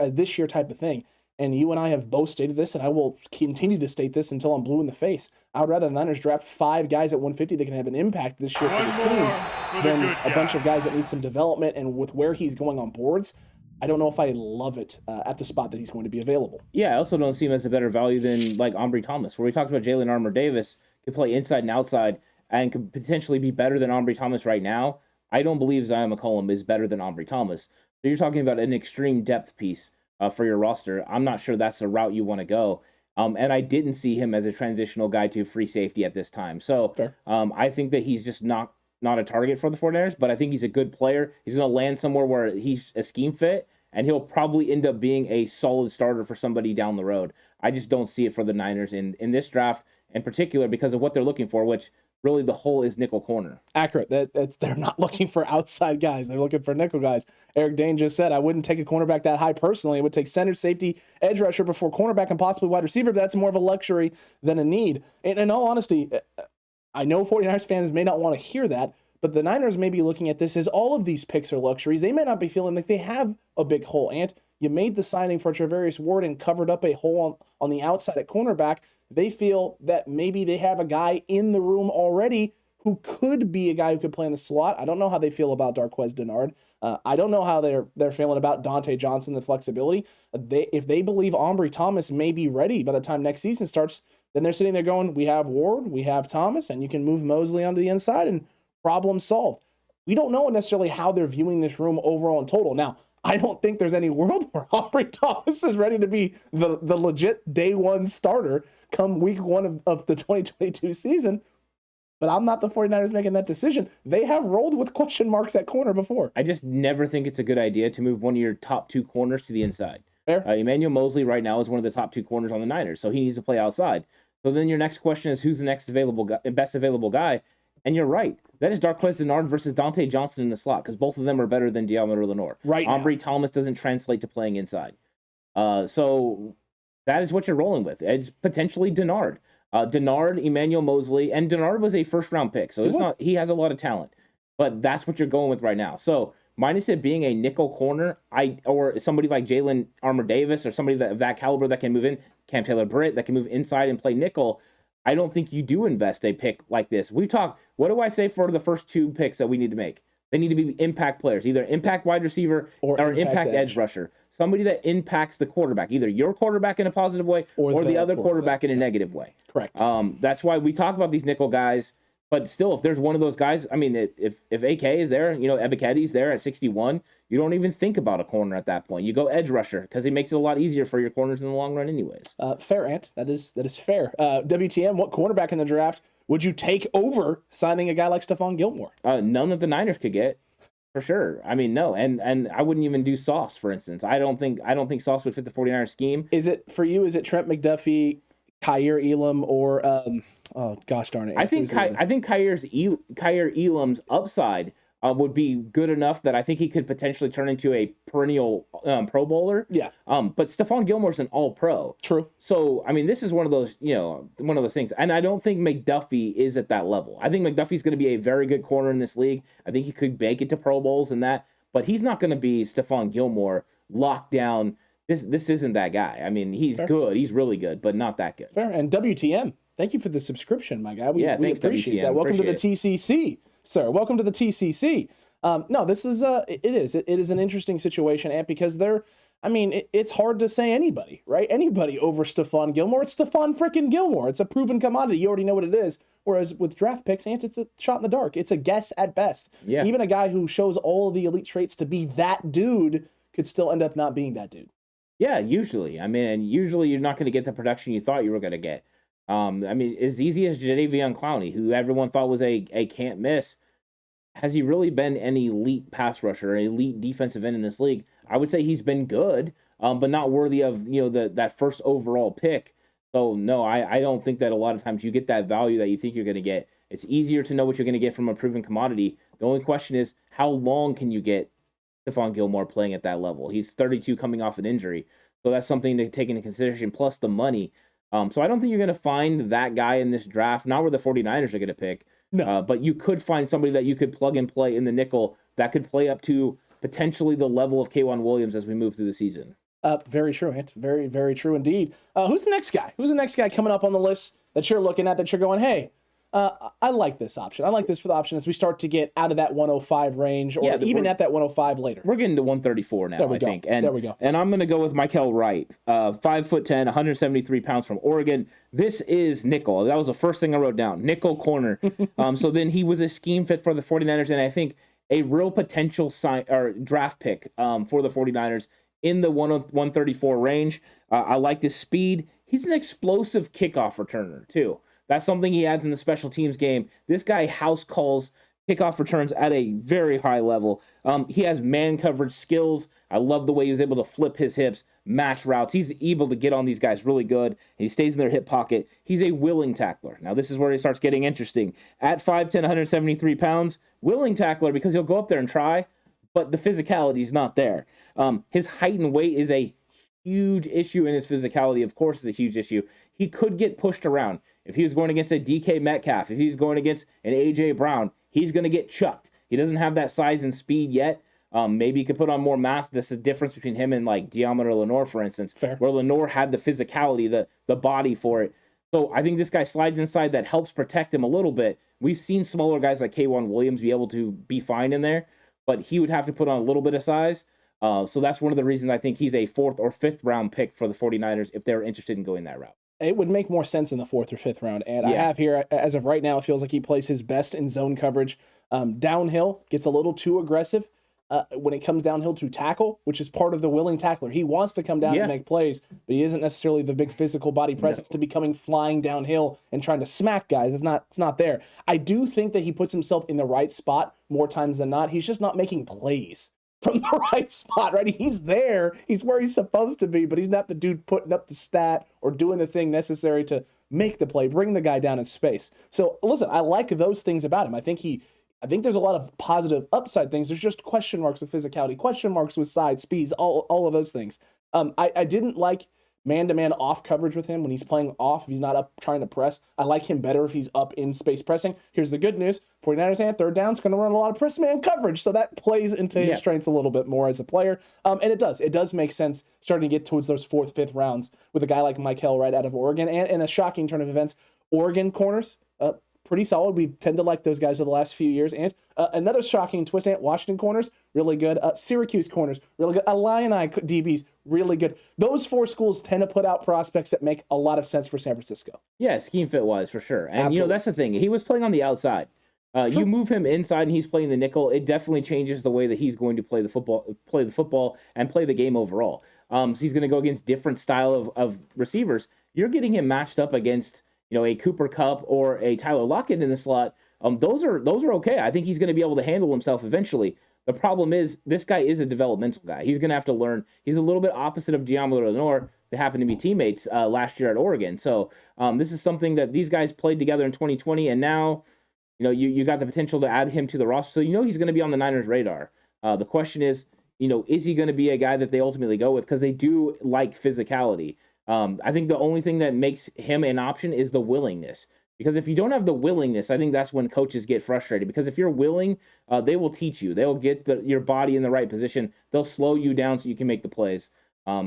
B: type of thing. And you and I have both stated this, and I will continue to state this until I'm blue in the face. I would rather the Niners draft 5 guys at 150 that can have an impact this year for this team than a bunch of guys that need some development. And with where he's going on boards, I don't know if I love it at the spot that he's going to be available.
A: Yeah, I also don't see him as a better value than like Ambry Thomas, where we talked about Jalen Armour-Davis could play inside and outside and could potentially be better than Ambry Thomas right now. I don't believe Zion McCollum is better than Ambry Thomas. So you're talking about an extreme depth piece for your roster. I'm not sure that's the route you want to go. And I didn't see him as a transitional guy to free safety at this time. So I think that he's just not a target for the 49ers, but I think he's a good player. He's going to land somewhere where he's a scheme fit, and he'll probably end up being a solid starter for somebody down the road. I just don't see it for the Niners in this draft in particular because of what they're looking for, which really the whole is nickel corner.
B: Accurate. They're not looking for outside guys. They're looking for nickel guys. Eric Dane just said, I wouldn't take a cornerback that high personally. I would take center, safety, edge rusher before cornerback and possibly wide receiver, but that's more of a luxury than a need. And in all honesty, I know 49ers fans may not want to hear that, but the Niners may be looking at this as all of these picks are luxuries. They may not be feeling like they have a big hole. And you made the signing for Travarius Ward and covered up a hole on the outside at cornerback. They feel that maybe they have a guy in the room already who could be a guy who could play in the slot. I don't know how they feel about Darqueze Dennard. I don't know how they're feeling about Dante Johnson, the flexibility. If they believe Ambry Thomas may be ready by the time next season starts, then they're sitting there going, we have Ward, we have Thomas, and you can move Mosley onto the inside and problem solved. We don't know necessarily how they're viewing this room overall in total. Now, I don't think there's any world where Aubrey Thomas is ready to be the legit day one starter come week one of the 2022 season. But I'm not the 49ers making that decision. They have rolled with question marks at corner before.
A: I just never think it's a good idea to move one of your top two corners to the inside.
B: Fair.
A: Emmanuel Moseley right now is one of the top two corners on the Niners, so he needs to play outside. So then your next question is, who's the next best available guy? And you're right. That is Darqueze Dennard versus Dante Johnson in the slot, because both of them are better than Deommodore Lenoir.
B: Right now.
A: Aubrey Thomas doesn't translate to playing inside. So that is what you're rolling with. It's potentially Dennard. Dennard, Emmanuel Moseley, and Dennard was a first-round pick, so he has a lot of talent. But that's what you're going with right now. So minus it being a nickel corner, or somebody like Jalen Armour-Davis or somebody of that caliber that can move in, Cam Taylor-Britt, that can move inside and play nickel, I don't think you do invest a pick like this. We've talked, what do I say for the first two picks that we need to make? They need to be impact players, either impact wide receiver or impact edge rusher. Somebody that impacts the quarterback, either your quarterback in a positive way or the other quarterback in a negative way.
B: Correct.
A: That's why we talk about these nickel guys. But still, if there's one of those guys, I mean, if AK is there, Ebiketti's there at 61, you don't even think about a corner at that point. You go edge rusher because it makes it a lot easier for your corners in the long run anyways.
B: Fair, Ant. That is fair. WTM, what cornerback in the draft would you take over signing a guy like Stephon Gilmore?
A: None that the Niners could get, for sure. I mean, no. And I wouldn't even do Sauce, for instance. I don't think Sauce would fit the 49ers scheme.
B: Is it Trent McDuffie, Kaiir Elam, or oh gosh darn it.
A: I think Kaiir Elam's upside would be good enough that I think he could potentially turn into a perennial Pro Bowler.
B: Yeah.
A: But Stephon Gilmore's an All-Pro.
B: True.
A: So I mean, this is one of those things, and I don't think McDuffie is at that level. I think McDuffie's going to be a very good corner in this league. I think he could make it to Pro Bowls and that, but he's not going to be Stephon Gilmore locked down. This isn't that guy. I mean, he's good. He's really good, but not that good.
B: Fair. And WTM, thank you for the subscription, my guy. We appreciate
A: WTM.
B: that. Welcome to the TCC, sir. Welcome to the TCC. No, this is it is an interesting situation, Ant, because it's hard to say anybody, right? Anybody over Stephon Gilmore. It's Stephon freaking Gilmore. It's a proven commodity. You already know what it is. Whereas with draft picks, Ant, it's a shot in the dark. It's a guess at best.
A: Yeah.
B: Even a guy who shows all of the elite traits to be that dude could still end up not being that dude.
A: Yeah, usually. I mean, usually you're not going to get the production you thought you were going to get. I mean, as easy as Jadeveon Clowney, who everyone thought was a can't miss, has he really been an elite pass rusher, an elite defensive end in this league? I would say he's been good, but not worthy of that first overall pick. So no, I don't think that a lot of times you get that value that you think you're going to get. It's easier to know what you're going to get from a proven commodity. The only question is, how long can you get Stephon Gilmore playing at that level? He's 32 coming off an injury. So that's something to take into consideration, plus the money. So I don't think you're going to find that guy in this draft, not where the 49ers are going to pick. No. But you could find somebody that you could plug and play in the nickel that could play up to potentially the level of K'Wan Williams as we move through the season.
B: Very true, Ant. Very, very true indeed. Who's the next guy? Who's the next guy coming up on the list that you're looking at that you're going, hey, I like this option. I like this for the option as we start to get out of that 105 range, or even at that 105 later.
A: We're getting to 134 now, I think. And,
B: there we go.
A: And I'm going to go with Mykel Wright, 5'10", 173 pounds from Oregon. This is nickel. That was the first thing I wrote down. Nickel corner. So then he was a scheme fit for the 49ers, and I think a real potential draft pick for the 49ers in the 134 range. I like his speed. He's an explosive kickoff returner, too. That's something he adds in the special teams game. This guy house calls kickoff returns at a very high level. He has man coverage skills. I love the way he was able to flip his hips, match routes. He's able to get on these guys really good. He stays in their hip pocket. He's a willing tackler. Now, this is where it starts getting interesting. At 5'10", 173 pounds, willing tackler because he'll go up there and try, but the physicality is not there. His height and weight is a huge issue, in his physicality, of course, is a huge issue. He could get pushed around. If he was going against a DK Metcalf, if he's going against an AJ Brown, he's going to get chucked. He doesn't have that size and speed yet. Maybe he could put on more mass. That's the difference between him and like Deommodore Lenoir, for instance.
B: Fair.
A: Where Lenoir had the physicality, the body for it. So I think this guy slides inside. That helps protect him a little bit. We've seen smaller guys like K'Wan Williams be able to be fine in there, but he would have to put on a little bit of size. So that's one of the reasons I think he's a 4th or 5th round pick for the 49ers if they're interested in going that route.
B: It would make more sense in the 4th or 5th round. And I have here, as of right now, it feels like he plays his best in zone coverage. Downhill, gets a little too aggressive. when it comes downhill to tackle, which is part of the willing tackler. He wants to come down and make plays, but he isn't necessarily the big physical body presence to be coming flying downhill and trying to smack guys. It's not there. I do think that he puts himself in the right spot more times than not. He's just not making plays from the right spot, right? He's there. He's where he's supposed to be, but he's not the dude putting up the stat or doing the thing necessary to make the play, bring the guy down in space. So listen, I like those things about him. I think there's a lot of positive upside things. There's just question marks with physicality, question marks with side speeds, all of those things. I didn't like man-to-man off coverage with him when he's playing off. If he's not up trying to press, I like him better if he's up in space pressing. Here's the good news. 49ers and third down is going to run a lot of press man coverage. So that plays into his strengths a little bit more as a player. And it does make sense starting to get towards those 4th, 5th rounds with a guy like Michael right out of Oregon. And in a shocking turn of events, Oregon corners, pretty solid. We tend to like those guys over the last few years. And another shocking twist, Washington corners, really good. Syracuse corners, really good. Illini DBs, really good. Those 4 schools tend to put out prospects that make a lot of sense for San Francisco.
A: Yeah, scheme fit wise for sure. And
B: Absolutely.
A: that's the thing. He was playing on the outside. You move him inside and he's playing the nickel, it definitely changes the way that he's going to play the football and play the game overall. So he's going to go against different style of receivers. You're getting him matched up against a Cooper Kupp or a Tyler Lockett in the slot. Those are okay. I think he's going to be able to handle himself eventually. The problem is this guy is a developmental guy. He's going to have to learn. He's a little bit opposite of Gianmarco Lenore. They happen to be teammates last year at Oregon. So this is something that these guys played together in 2020, and now you got the potential to add him to the roster. So he's going to be on the Niners' radar. The question is, is he going to be a guy that they ultimately go with? Because they do like physicality. I think the only thing that makes him an option is the willingness. Because if you don't have the willingness, I think that's when coaches get frustrated. Because if you're willing, they will teach you. They'll get your body in the right position. They'll slow you down so you can make the plays.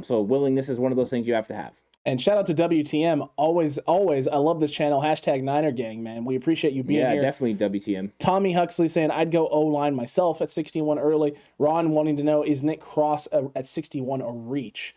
A: So willingness is one of those things you have to have.
B: And shout out to WTM. Always, I love this channel. #Niner Gang, man. We appreciate you being here.
A: Yeah, definitely WTM.
B: Tommy Huxley saying, I'd go O-line myself at 61 early. Ron wanting to know, is Nick Cross at 61 a reach?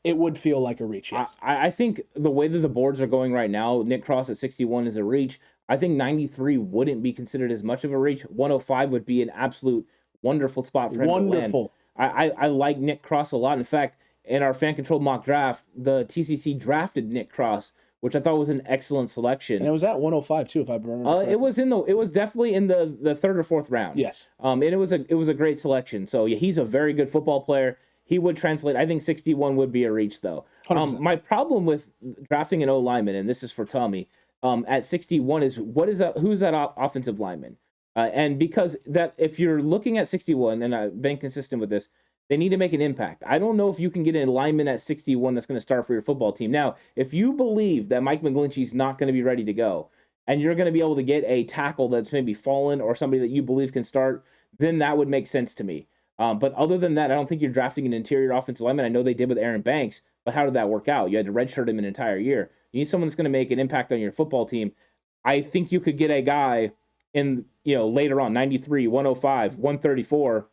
B: It would feel like a reach, yes.
A: I think the way that the boards are going right now, Nick Cross at 61 is a reach. I think 93 wouldn't be considered as much of a reach. 105 would be an absolute wonderful spot for him to land. I like Nick Cross a lot. In fact, in our fan-controlled mock draft, the TCC drafted Nick Cross, which I thought was an excellent selection.
B: And it was at 105 too, if I remember correctly.
A: It was definitely in the 3rd or 4th round.
B: Yes.
A: And it was a great selection. So yeah, he's a very good football player. He would translate. I think 61 would be a reach, though. My problem with drafting an O lineman, and this is for Tommy, at 61 is who's that offensive lineman? And because that, if you're looking at 61, and I've been consistent with this, they need to make an impact. I don't know if you can get an lineman at 61 that's going to start for your football team. Now, if you believe that Mike McGlinchey's not going to be ready to go, and you're going to be able to get a tackle that's maybe fallen or somebody that you believe can start, then that would make sense to me. But other than that, I don't think you're drafting an interior offensive lineman. I know they did with Aaron Banks, but how did that work out? You had to redshirt him an entire year. You need someone that's going to make an impact on your football team. I think you could get a guy in, later on, 93, 105, 134,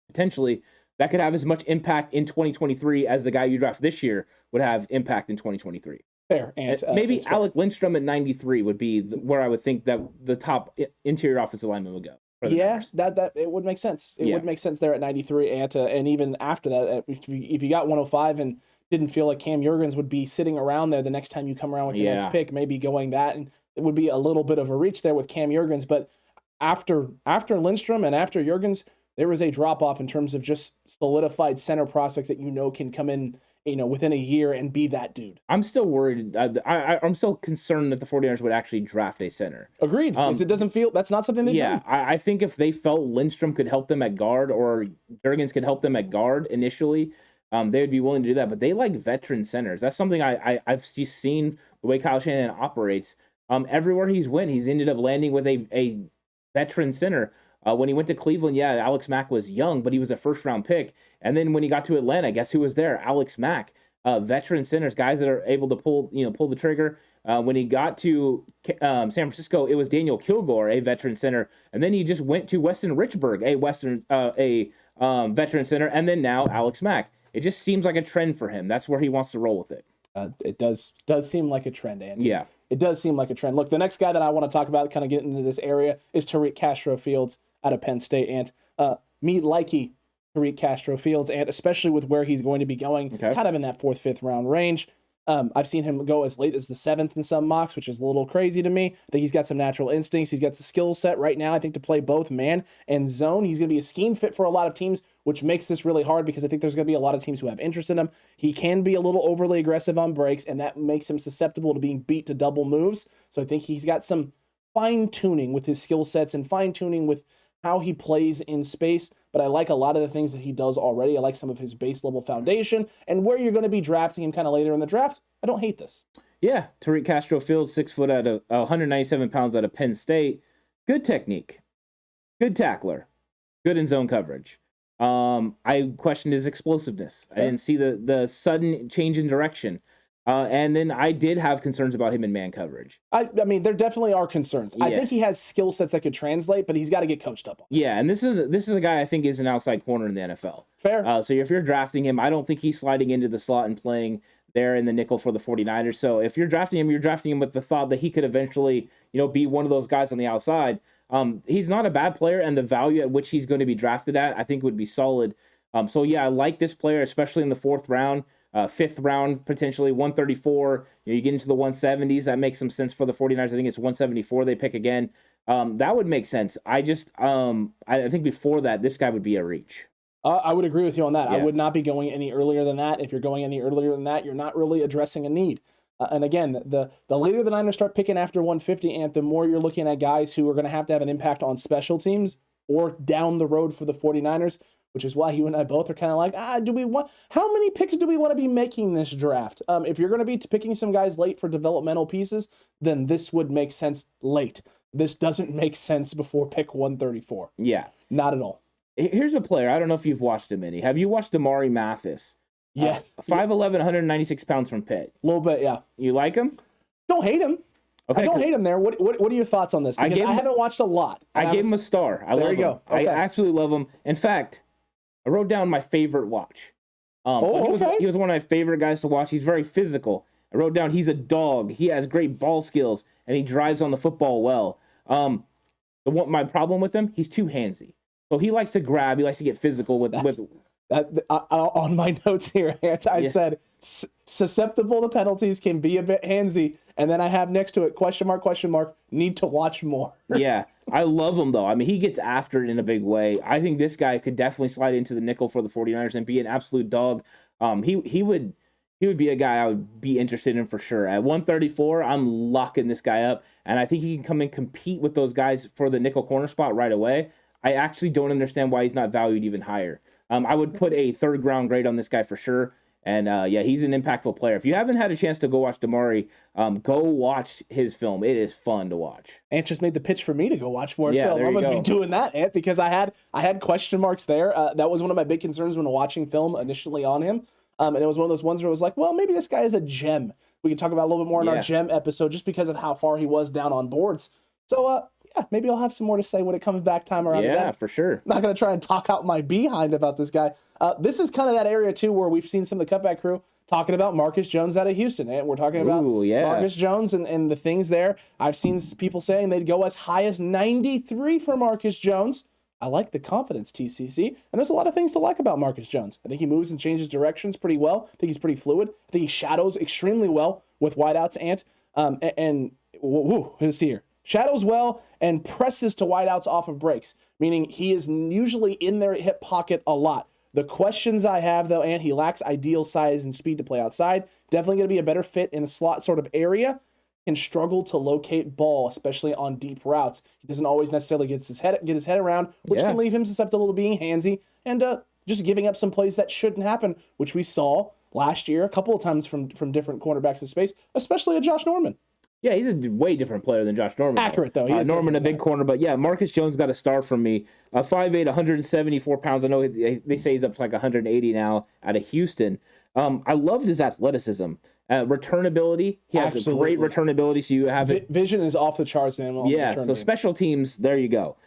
A: potentially, that could have as much impact in 2023 as the guy you draft this year would have impact in 2023.
B: Fair. And
A: maybe Alec Lindstrom at 93 would be where I would think that the top interior offensive lineman would go.
B: Yeah, that it would make sense. It would make sense there at 93, and even after that, if you got 105 and didn't feel like Cam Jurgens would be sitting around there the next time you come around with your next pick, maybe going that, and it would be a little bit of a reach there with Cam Jurgens. But after Lindstrom and after Jurgens, there was a drop off in terms of just solidified center prospects that can come in, within a year and be that dude.
A: I'm still worried. I'm still concerned that the 49ers would actually draft a center.
B: Agreed. Because it doesn't feel, that's not something they do.
A: Yeah, I think if they felt Lindstrom could help them at guard or Jurgens could help them at guard initially, they would be willing to do that. But they like veteran centers. That's something I've seen the way Kyle Shanahan operates. Everywhere he's went, he's ended up landing with a veteran center. When he went to Cleveland, Alex Mack was young, but he was a first-round pick. And then when he got to Atlanta, guess who was there? Alex Mack. Veteran centers, guys that are able to pull the trigger. When he got to San Francisco, it was Daniel Kilgore, a veteran center, and then he just went to Weston Richburg, a veteran center, and then now Alex Mack. It just seems like a trend for him. That's where he wants to roll with it.
B: It does seem like a trend, Andy.
A: Yeah.
B: It does seem like a trend. Look, the next guy that I want to talk about, kind of getting into this area, is Tariq Castro Fields out of Penn State. And me likey Tariq Castro Fields, and especially with where he's going to be going, kind of in that 4th, 5th round range. I've seen him go as late as the 7th in some mocks, which is a little crazy to me. I think he's got some natural instincts. He's got the skill set right now, I think, to play both man and zone. He's going to be a scheme fit for a lot of teams, which makes this really hard because I think there's going to be a lot of teams who have interest in him. He can be a little overly aggressive on breaks, and that makes him susceptible to being beat to double moves. So I think he's got some fine-tuning with his skill sets and fine-tuning with how he plays in space, but I like a lot of the things that he does already. I like some of his base level foundation, and where you're going to be drafting him kind of later in the draft, I don't hate this.
A: Yeah, Tariq Castro Fields, 6 foot out of 197 pounds out of Penn State. Good technique, good tackler, good in zone coverage. I questioned his explosiveness. I didn't see the sudden change in direction. And then I did have concerns about him in man coverage.
B: I mean, there definitely are concerns. Yeah. I think he has skill sets that could translate, but he's got to get coached up on.
A: Yeah, and this is a guy I think is an outside corner in the NFL.
B: Fair.
A: So if you're drafting him, I don't think he's sliding into the slot and playing there in the nickel for the 49ers. So if you're drafting him with the thought that he could eventually, be one of those guys on the outside. He's not a bad player, and the value at which he's going to be drafted at, I think, would be solid. So yeah, I like this player, especially in the 4th round. 5th round, potentially 134. You get into the 170s. That makes some sense for the 49ers. I think it's 174 they pick again. That would make sense. I think before that, this guy would be a reach.
B: I would agree with you on that. Yeah. I would not be going any earlier than that. If you're going any earlier than that, you're not really addressing a need. And again, the later the Niners start picking after 150, and the more you're looking at guys who are going to have an impact on special teams or down the road for the 49ers, which is why you and I both are kind of like, how many picks do we want to be making this draft? If you're going to be picking some guys late for developmental pieces, then this would make sense late. This doesn't make sense before pick 134.
A: Yeah.
B: Not at all.
A: Here's a player. I don't know if you've watched him any. Have you watched Damari Mathis?
B: Yeah.
A: 5'11", 196 pounds from Pitt.
B: A little bit, yeah.
A: You like him?
B: Don't hate him. Okay, I don't hate him there. What are your thoughts on this? Because I haven't watched a lot.
A: I gave him a star. There you go. Okay. I absolutely love him. In fact, I wrote down my favorite watch. He was one of my favorite guys to watch. He's very physical. I wrote down he's a dog. He has great ball skills, and he drives on the football well. My problem with him, he's too handsy. So he likes to grab. He likes to get physical with.
B: On my notes here, I said susceptible to penalties, can be a bit handsy, and then I have next to it question mark, need to watch more.
A: Yeah, I love him though. I mean, he gets after it in a big way. I think this guy could definitely slide into the nickel for the 49ers and be an absolute dog. He would be a guy I would be interested in for sure. At 134, I'm locking this guy up, and I think he can come and compete with those guys for the nickel corner spot right away. I actually don't understand why he's not valued even higher. I would put a 3rd round grade on this guy for sure. And he's an impactful player. If you haven't had a chance to go watch Damari, go watch his film. It is fun to watch.
B: Ant just made the pitch for me to go watch more film. I'm going to be doing that, Ant, because I had question marks there. That was one of my big concerns when watching film initially on him. And it was one of those ones where it was like, well, maybe this guy is a gem. We can talk about a little bit more in our gem episode just because of how far he was down on boards. So, maybe I'll have some more to say when it comes back time around.
A: Yeah, for sure.
B: I'm not going to try and talk out my behind about this guy. This is kind of that area, too, where we've seen some of the cutback crew talking about Marcus Jones out of Houston. And we're talking about Marcus Jones and the things there. I've seen people saying they'd go as high as 93 for Marcus Jones. I like the confidence, TCC. And there's a lot of things to like about Marcus Jones. I think he moves and changes directions pretty well. I think he's pretty fluid. I think he shadows extremely well with wideouts, Ant. Let's see here. Shadows well and presses to wideouts off of breaks, meaning he is usually in their hip pocket a lot. The questions I have, though, and he lacks ideal size and speed to play outside. Definitely going to be a better fit in a slot sort of area. Can struggle to locate ball, especially on deep routes. He doesn't always necessarily get his head around, which can leave him susceptible to being handsy and just giving up some plays that shouldn't happen, which we saw last year a couple of times from different cornerbacks in space, especially a Josh Norman.
A: Yeah, he's a way different player than Josh Norman.
B: Accurate, though.
A: Norman, a big corner. But, yeah, Marcus Jones got a star from me. 5'8", 174 pounds. I know they say he's up to like 180 now out of Houston. I love his athleticism. Returnability. He has a great returnability, so you have it.
B: Vision is off the charts.
A: So special teams, there you go.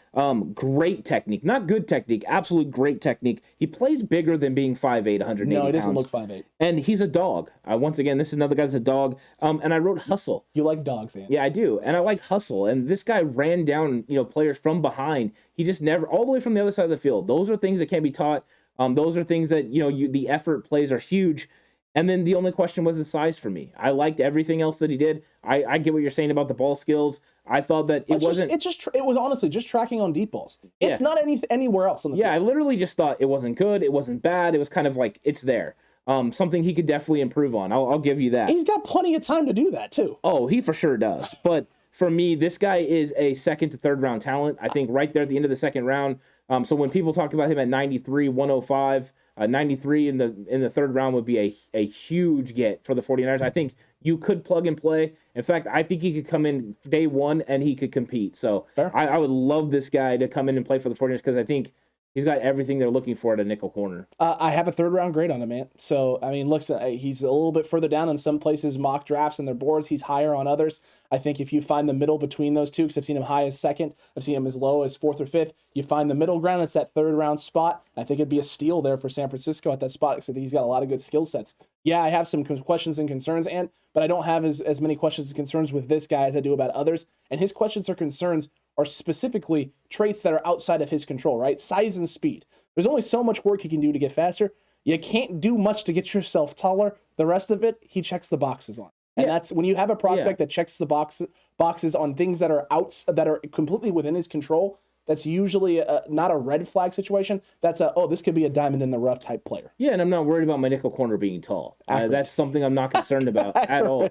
A: Great technique, not good technique, absolute great technique. He plays bigger than being 5'8", 180
B: No, he doesn't
A: pounds.
B: look 5'8".
A: And he's a dog. Once again, this is another guy that's a dog. And I wrote hustle.
B: You like dogs, Andy.
A: Yeah, I do. And I like hustle. And this guy ran down, players from behind. He just never, all the way from the other side of the field. Those are things that can't be taught. Those are things that, the effort plays are huge. And then the only question was the size for me. I liked everything else that he did. I get what you're saying about the ball skills. I thought that it
B: was honestly just tracking on deep balls. It's not anywhere else on the field.
A: I literally just thought it wasn't good. It wasn't bad. It was kind of like, it's there. Something he could definitely improve on. I'll give you that.
B: He's got plenty of time to do that too.
A: Oh, he for sure does. But for me, this guy is a second to third round talent. I think right there at the end of the second round. So when people talk about him at 93, 105, 93 in the third round would be a huge get for the 49ers. I think you could plug and play. In fact, I think he could come in day one and he could compete. So I would love this guy to come in and play for the 49ers because I think he's got everything they're looking for at a nickel corner.
B: I have a third round grade on him, man. So, I mean, looks, he's a little bit further down in some places, mock drafts and their boards. He's higher on others. I think if you find the middle between those two, because I've seen him high as second, I've seen him as low as fourth or fifth. You find the middle ground, that's that third round spot. I think it'd be a steal there for San Francisco at that spot because I think he's got a lot of good skill sets. Yeah, I have some questions and concerns, but I don't have as many questions and concerns with this guy as I do about others. And his questions or concerns are specifically traits that are outside of his control, right? Size and speed. There's only so much work he can do to get faster. You can't do much to get yourself taller. The rest of it, he checks the boxes on. And that's when you have a prospect that checks the boxes on things that are completely within his control. That's usually not a red flag situation. That's this could be a diamond in the rough type player.
A: Yeah, and I'm not worried about my nickel corner being tall. That's something I'm not concerned about at all.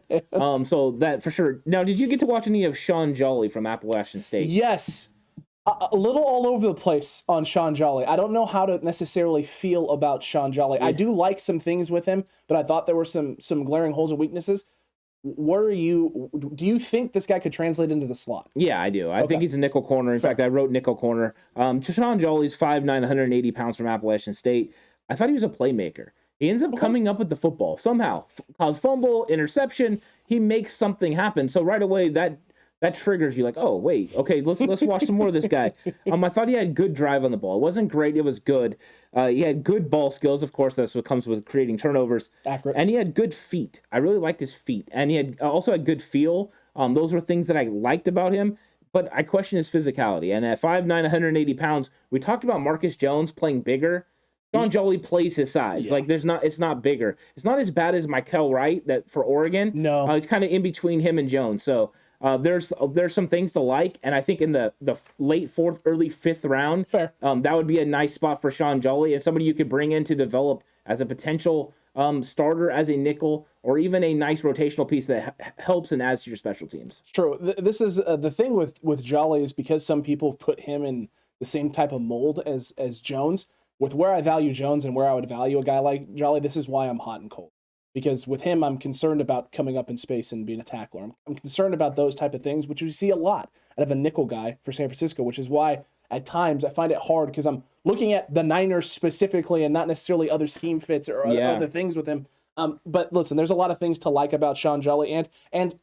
A: So that for sure. Now, did you get to watch any of Sean Jolly from Appalachian State?
B: Yes. A little all over the place on Sean Jolly. I don't know how to necessarily feel about Sean Jolly. Yeah. I do like some things with him, but I thought there were some glaring holes and weaknesses. Do you think this guy could translate into the slot?
A: Yeah, I do. I think he's a nickel corner. In fact, I wrote nickel corner. Sean Jolly's 5'9", 180 pounds from Appalachian State. I thought he was a playmaker. He ends up coming up with the football somehow. Cause fumble, interception. He makes something happen. So right away, that triggers you like, oh, wait, okay, let's watch some more of this guy. I thought he had good drive on the ball. It wasn't great. It was good. He had good ball skills. Of course, that's what comes with creating turnovers.
B: Accurate.
A: And he had good feet. I really liked his feet. And he had also had good feel. Those were things that I liked about him. But I question his physicality. And at 5'9", 180 pounds, we talked about Marcus Jones playing bigger. Sean Jolly plays his size. Yeah. It's not bigger. It's not as bad as Michael Wright that for Oregon.
B: No.
A: It's kind of in between him and Jones. So there's some things to like, and I think in the late fourth, early fifth round, that would be a nice spot for Sean Jolly and somebody you could bring in to develop as a potential starter as a nickel or even a nice rotational piece that helps and adds to your special teams.
B: True. This is the thing with Jolly is because some people put him in the same type of mold as Jones. With where I value Jones and where I would value a guy like Jolly, this is why I'm hot and cold. Because with him, I'm concerned about coming up in space and being a tackler. I'm concerned about those type of things, which you see a lot out of a nickel guy for San Francisco, which is why at times I find it hard because I'm looking at the Niners specifically and not necessarily other scheme fits or other things with him. But listen, there's a lot of things to like about Sean Jolly, and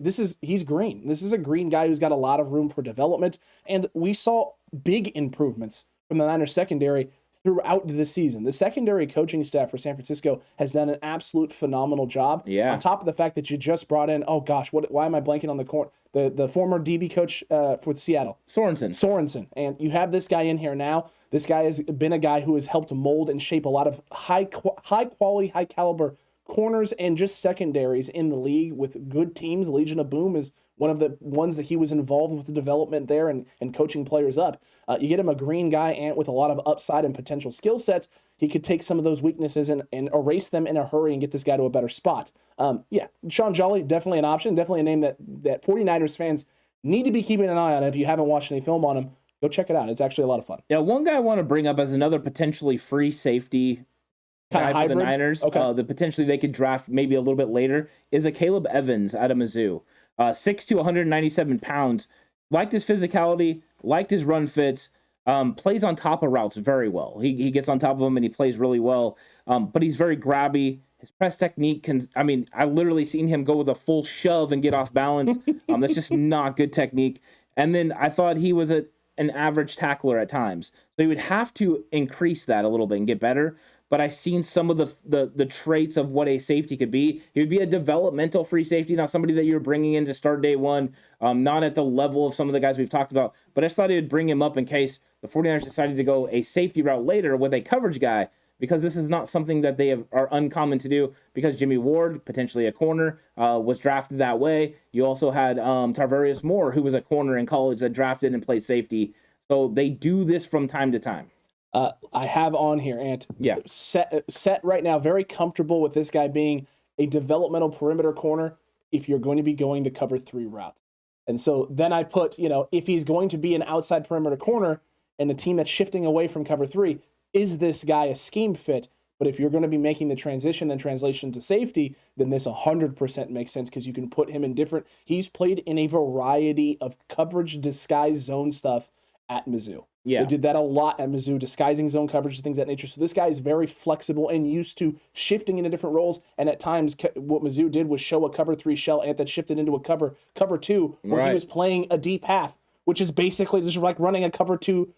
B: he's green. This is a green guy who's got a lot of room for development, and we saw big improvements from the Niners secondary throughout the season. The secondary coaching staff for San Francisco has done an absolute phenomenal job.
A: Yeah.
B: On top of the fact that you just brought in, why am I blanking on the former DB coach for Seattle? Sorensen. And you have this guy in here now. This guy has been a guy who has helped mold and shape a lot of high quality, high caliber corners and just secondaries in the league with good teams. Legion of Boom is one of the ones that he was involved with the development there and coaching players up. You get him a green guy and with a lot of upside and potential skill sets, he could take some of those weaknesses and erase them in a hurry and get this guy to a better spot. Sean Jolly, definitely an option, definitely a name that 49ers fans need to be keeping an eye on. If you haven't watched any film on him, go check it out. It's actually a lot of fun.
A: Yeah, one guy I want to bring up as another potentially free safety guy for the Niners, the potentially they could draft maybe a little bit later, is a Caleb Evans out of Mizzou. 6'2", 197 pounds. Liked his physicality, liked his run fits, plays on top of routes very well. He gets on top of them and he plays really well, but he's very grabby. His press technique I literally seen him go with a full shove and get off balance. That's just not good technique. And then I thought he was an average tackler at times. So he would have to increase that a little bit and get better. But I've seen some of the traits of what a safety could be. He would be a developmental free safety, not somebody that you're bringing in to start day one, not at the level of some of the guys we've talked about. But I just thought he would bring him up in case the 49ers decided to go a safety route later with a coverage guy, because this is not something that are uncommon to do, because Jimmy Ward, potentially a corner, was drafted that way. You also had Tarvarius Moore, who was a corner in college that drafted and played safety. So they do this from time to time.
B: I have on here, Ant.
A: Yeah.
B: Set right now, very comfortable with this guy being a developmental perimeter corner if you're going to be going the cover 3 route. And so then I put, if he's going to be an outside perimeter corner and a team that's shifting away from cover 3, is this guy a scheme fit? But if you're going to be making the transition to safety, then this 100% makes sense, because you can put him in he's played in a variety of coverage disguise zone stuff at Mizzou.
A: Yeah.
B: They did that a lot at Mizzou, disguising zone coverage and things of that nature. So this guy is very flexible and used to shifting into different roles. And at times, what Mizzou did was show a cover 3 shell and that shifted into a cover 2, where he was playing a deep half, which is basically just like running a cover 2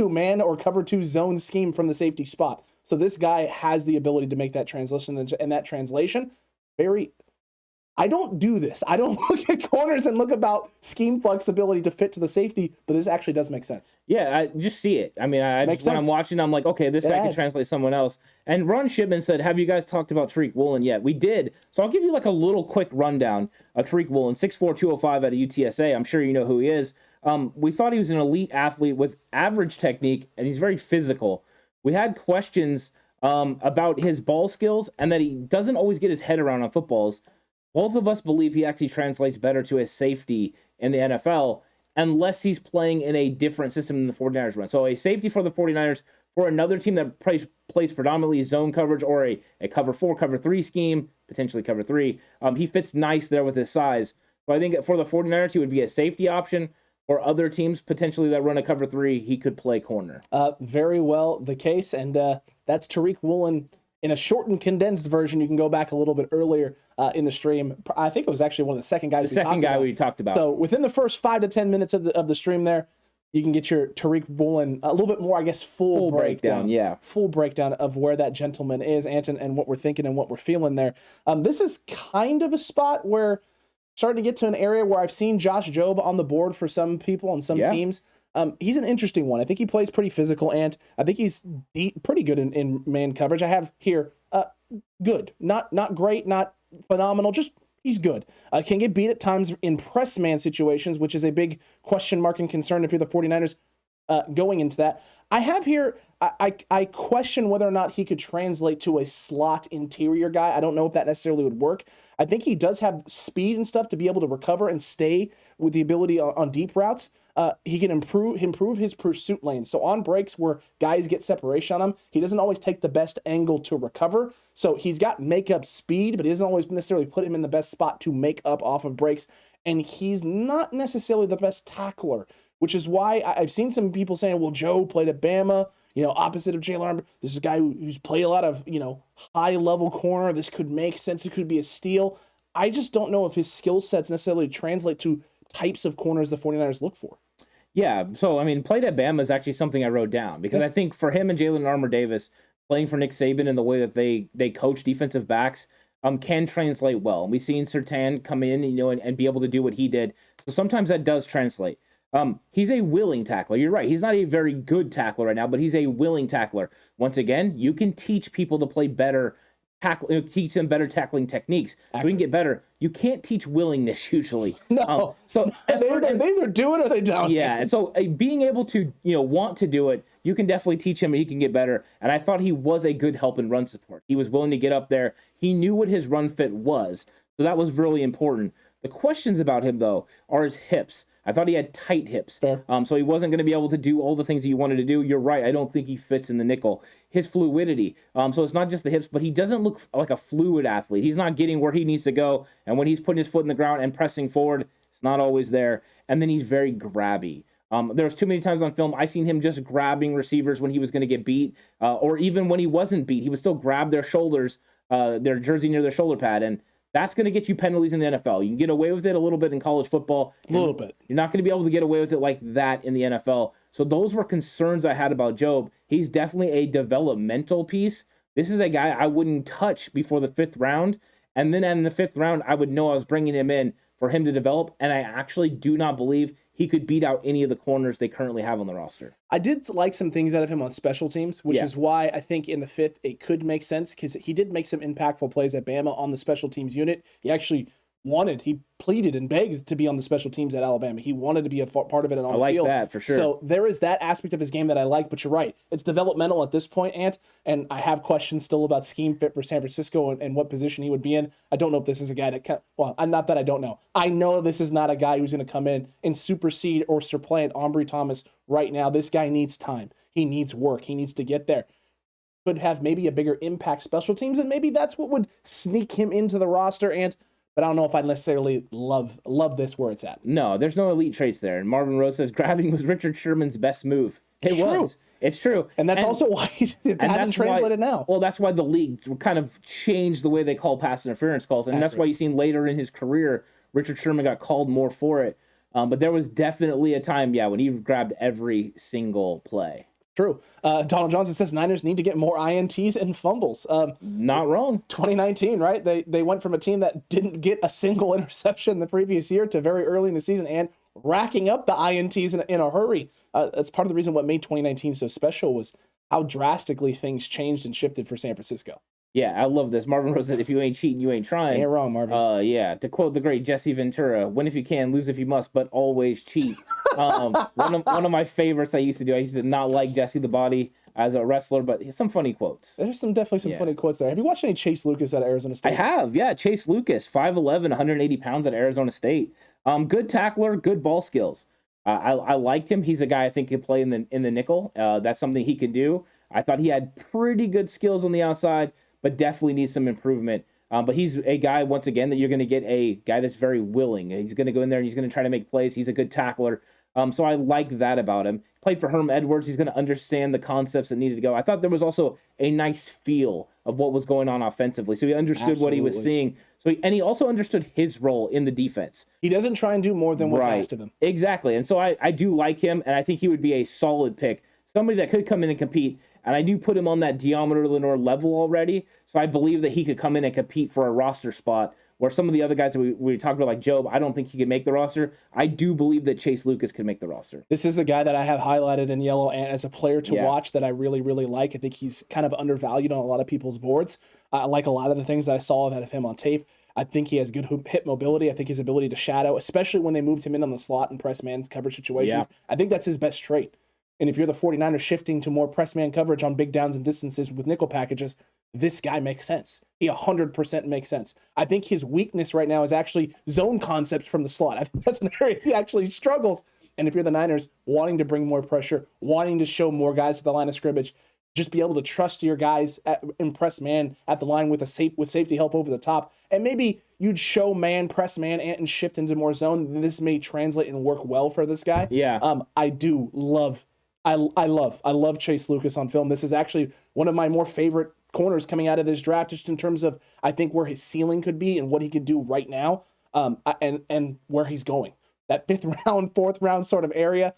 B: man or cover 2 zone scheme from the safety spot. So this guy has the ability to make that translation, and that translation I don't do this. I don't look at corners and look about scheme flexibility to fit to the safety, but this actually does make sense.
A: Yeah, I just see it. I mean, when I'm watching, I'm like, okay, this guy can translate someone else. And Ron Shipman said, have you guys talked about Tariq Woolen yet? We did. So I'll give you like a little quick rundown of Tariq Woolen, 6'4", 205 out of UTSA. I'm sure you know who he is. We thought he was an elite athlete with average technique, and he's very physical. We had questions about his ball skills and that he doesn't always get his head around on footballs. Both of us believe he actually translates better to a safety in the NFL, unless he's playing in a different system than the 49ers run. So a safety for the 49ers for another team that plays predominantly zone coverage or a cover 4, cover 3 scheme, potentially cover 3. He fits nice there with his size. So I think for the 49ers, he would be a safety option. For other teams potentially that run a cover 3, he could play corner.
B: Very well the case, and that's Tariq Woolen in a shortened, condensed version. You can go back a little bit earlier in the stream. I think it was actually one of the second guys.
A: We talked about.
B: So within the first 5 to 10 minutes of the stream, there, you can get your Tariq Woolen a little bit more, I guess, full breakdown.
A: Yeah,
B: full breakdown of where that gentleman is, Anton, and what we're thinking and what we're feeling there. This is kind of a spot where starting to get to an area where I've seen Josh Jobe on the board for some people and some teams. He's an interesting one. I think he plays pretty physical, and I think he's pretty good in man coverage. I have here good, not great, not phenomenal, just he's good. Can get beat at times in press man situations, which is a big question mark and concern if you're the 49ers going into that. I have here, I question whether or not he could translate to a slot interior guy. I don't know if that necessarily would work. I think he does have speed and stuff to be able to recover and stay with the ability on deep routes. He can improve his pursuit lane. So on breaks where guys get separation on him, he doesn't always take the best angle to recover. So he's got make-up speed, but he doesn't always necessarily put him in the best spot to make up off of breaks. And he's not necessarily the best tackler, which is why I've seen some people saying, well, Joe played at Bama, opposite of Jalen Armor. This is a guy who's played a lot of, high-level corner. This could make sense. It could be a steal. I just don't know if his skill sets necessarily translate to types of corners the 49ers look for.
A: Yeah, so, played at Bama is actually something I wrote down, because I think for him and Jalen Armour Davis, playing for Nick Saban in the way that they coach defensive backs can translate well. And we've seen Surtain come in, and be able to do what he did. So sometimes that does translate. He's a willing tackler. You're right. He's not a very good tackler right now, but he's a willing tackler. Once again, you can teach people to play better teach them better tackling techniques so we can get better. You can't teach willingness usually.
B: No.
A: So
B: they either do it or they don't.
A: Yeah. And so being able to, want to do it, you can definitely teach him and he can get better. And I thought he was a good help in run support. He was willing to get up there. He knew what his run fit was. So that was really important. The questions about him, though, are his hips. I thought he had tight hips.
B: Fair.
A: So he wasn't going to be able to do all the things that you wanted to do. You're right. I don't think he fits in the nickel. His fluidity. So it's not just the hips, but he doesn't look like a fluid athlete. He's not getting where he needs to go. And when he's putting his foot in the ground and pressing forward, it's not always there. And then he's very grabby. There's too many times on film I seen him just grabbing receivers when he was going to get beat, or even when he wasn't beat. He would still grab their shoulders, their jersey near their shoulder pad. And That's going to get you penalties in the NFL. You can get away with it a little bit in college football.
B: A little bit.
A: You're not going to be able to get away with it like that in the NFL. So those were concerns I had about Job. He's definitely a developmental piece. This is a guy I wouldn't touch before the 5th round. And then in the 5th round, I would know I was bringing him in for him to develop. And I actually do not believe he could beat out any of the corners they currently have on the roster.
B: I did like some things out of him on special teams, which is why I think in the 5th it could make sense, because he did make some impactful plays at Bama on the special teams unit. He pleaded and begged to be on the special teams at Alabama. He wanted to be a part of it on the field.
A: I like that for sure.
B: So there is that aspect of his game that I like, but you're right. It's developmental at this point, Ant, and I have questions still about scheme fit for San Francisco and what position he would be in. I don't know if this is a guy not that I don't know. I know this is not a guy who's going to come in and supersede or supplant Ambry Thomas right now. This guy needs time. He needs work. He needs to get there. Could have maybe a bigger impact special teams, and maybe that's what would sneak him into the roster, and but I don't know if I necessarily love this where it's at.
A: No, there's no elite traits there. And Marvin Rose says grabbing was Richard Sherman's best move. It's true.
B: And that's also why it hasn't translated now.
A: Well, that's why the league kind of changed the way they call pass interference calls. And that's why you've seen later in his career, Richard Sherman got called more for it. But there was definitely a time, when he grabbed every single play.
B: True. Donald Johnson says Niners need to get more INTs and fumbles.
A: Not wrong.
B: 2019, right? They went from a team that didn't get a single interception the previous year to very early in the season and racking up the INTs in a hurry. That's part of the reason what made 2019 so special was how drastically things changed and shifted for San Francisco.
A: Yeah, I love this. Marvin Rose said, if you ain't cheating, you ain't trying.
B: Ain't wrong, Marvin.
A: To quote the great Jesse Ventura, win if you can, lose if you must, but always cheat. One of my favorites I used to do. I used to not like Jesse the Body as a wrestler, but some funny quotes.
B: There's definitely some funny quotes there. Have you watched any Chase Lucas at Arizona State?
A: I have, yeah. Chase Lucas, 5'11", 180 pounds at Arizona State. Good tackler, good ball skills. I liked him. He's a guy I think could play in the nickel. That's something he could do. I thought he had pretty good skills on the outside, but definitely needs some improvement. But he's a guy, once again, that you're going to get a guy that's very willing. He's going to go in there and he's going to try to make plays. He's a good tackler. So I like that about him. Played for Herm Edwards. He's going to understand the concepts that needed to go. I thought there was also a nice feel of what was going on offensively. So he understood what he was seeing. And he also understood his role in the defense.
B: He doesn't try and do more than what's asked of him.
A: Exactly. And so I do like him, and I think he would be a solid pick. Somebody that could come in and compete. And I do put him on that Deommodore Lenoir level already. So I believe that he could come in and compete for a roster spot, where some of the other guys that we talked about, like Job, I don't think he could make the roster. I do believe that Chase Lucas could make the roster.
B: This is a guy that I have highlighted in yellow and as a player to watch that I really, really like. I think he's kind of undervalued on a lot of people's boards. I like a lot of the things that I saw out of him on tape. I think he has good hip mobility. I think his ability to shadow, especially when they moved him in on the slot and press man coverage situations, I think that's his best trait. And if you're the 49ers shifting to more press man coverage on big downs and distances with nickel packages, this guy makes sense. He 100% makes sense. I think his weakness right now is actually zone concepts from the slot. I think that's an area he actually struggles. And if you're the Niners wanting to bring more pressure, wanting to show more guys at the line of scrimmage, just be able to trust your guys in press man at the line with safety help over the top. And maybe you'd show man, press man, and shift into more zone. This may translate and work well for this guy.
A: Yeah.
B: I love Chase Lucas on film. This is actually one of my more favorite corners coming out of this draft, just in terms of, I think, where his ceiling could be and what he could do right now, and where he's going. That 5th round, 4th round sort of area,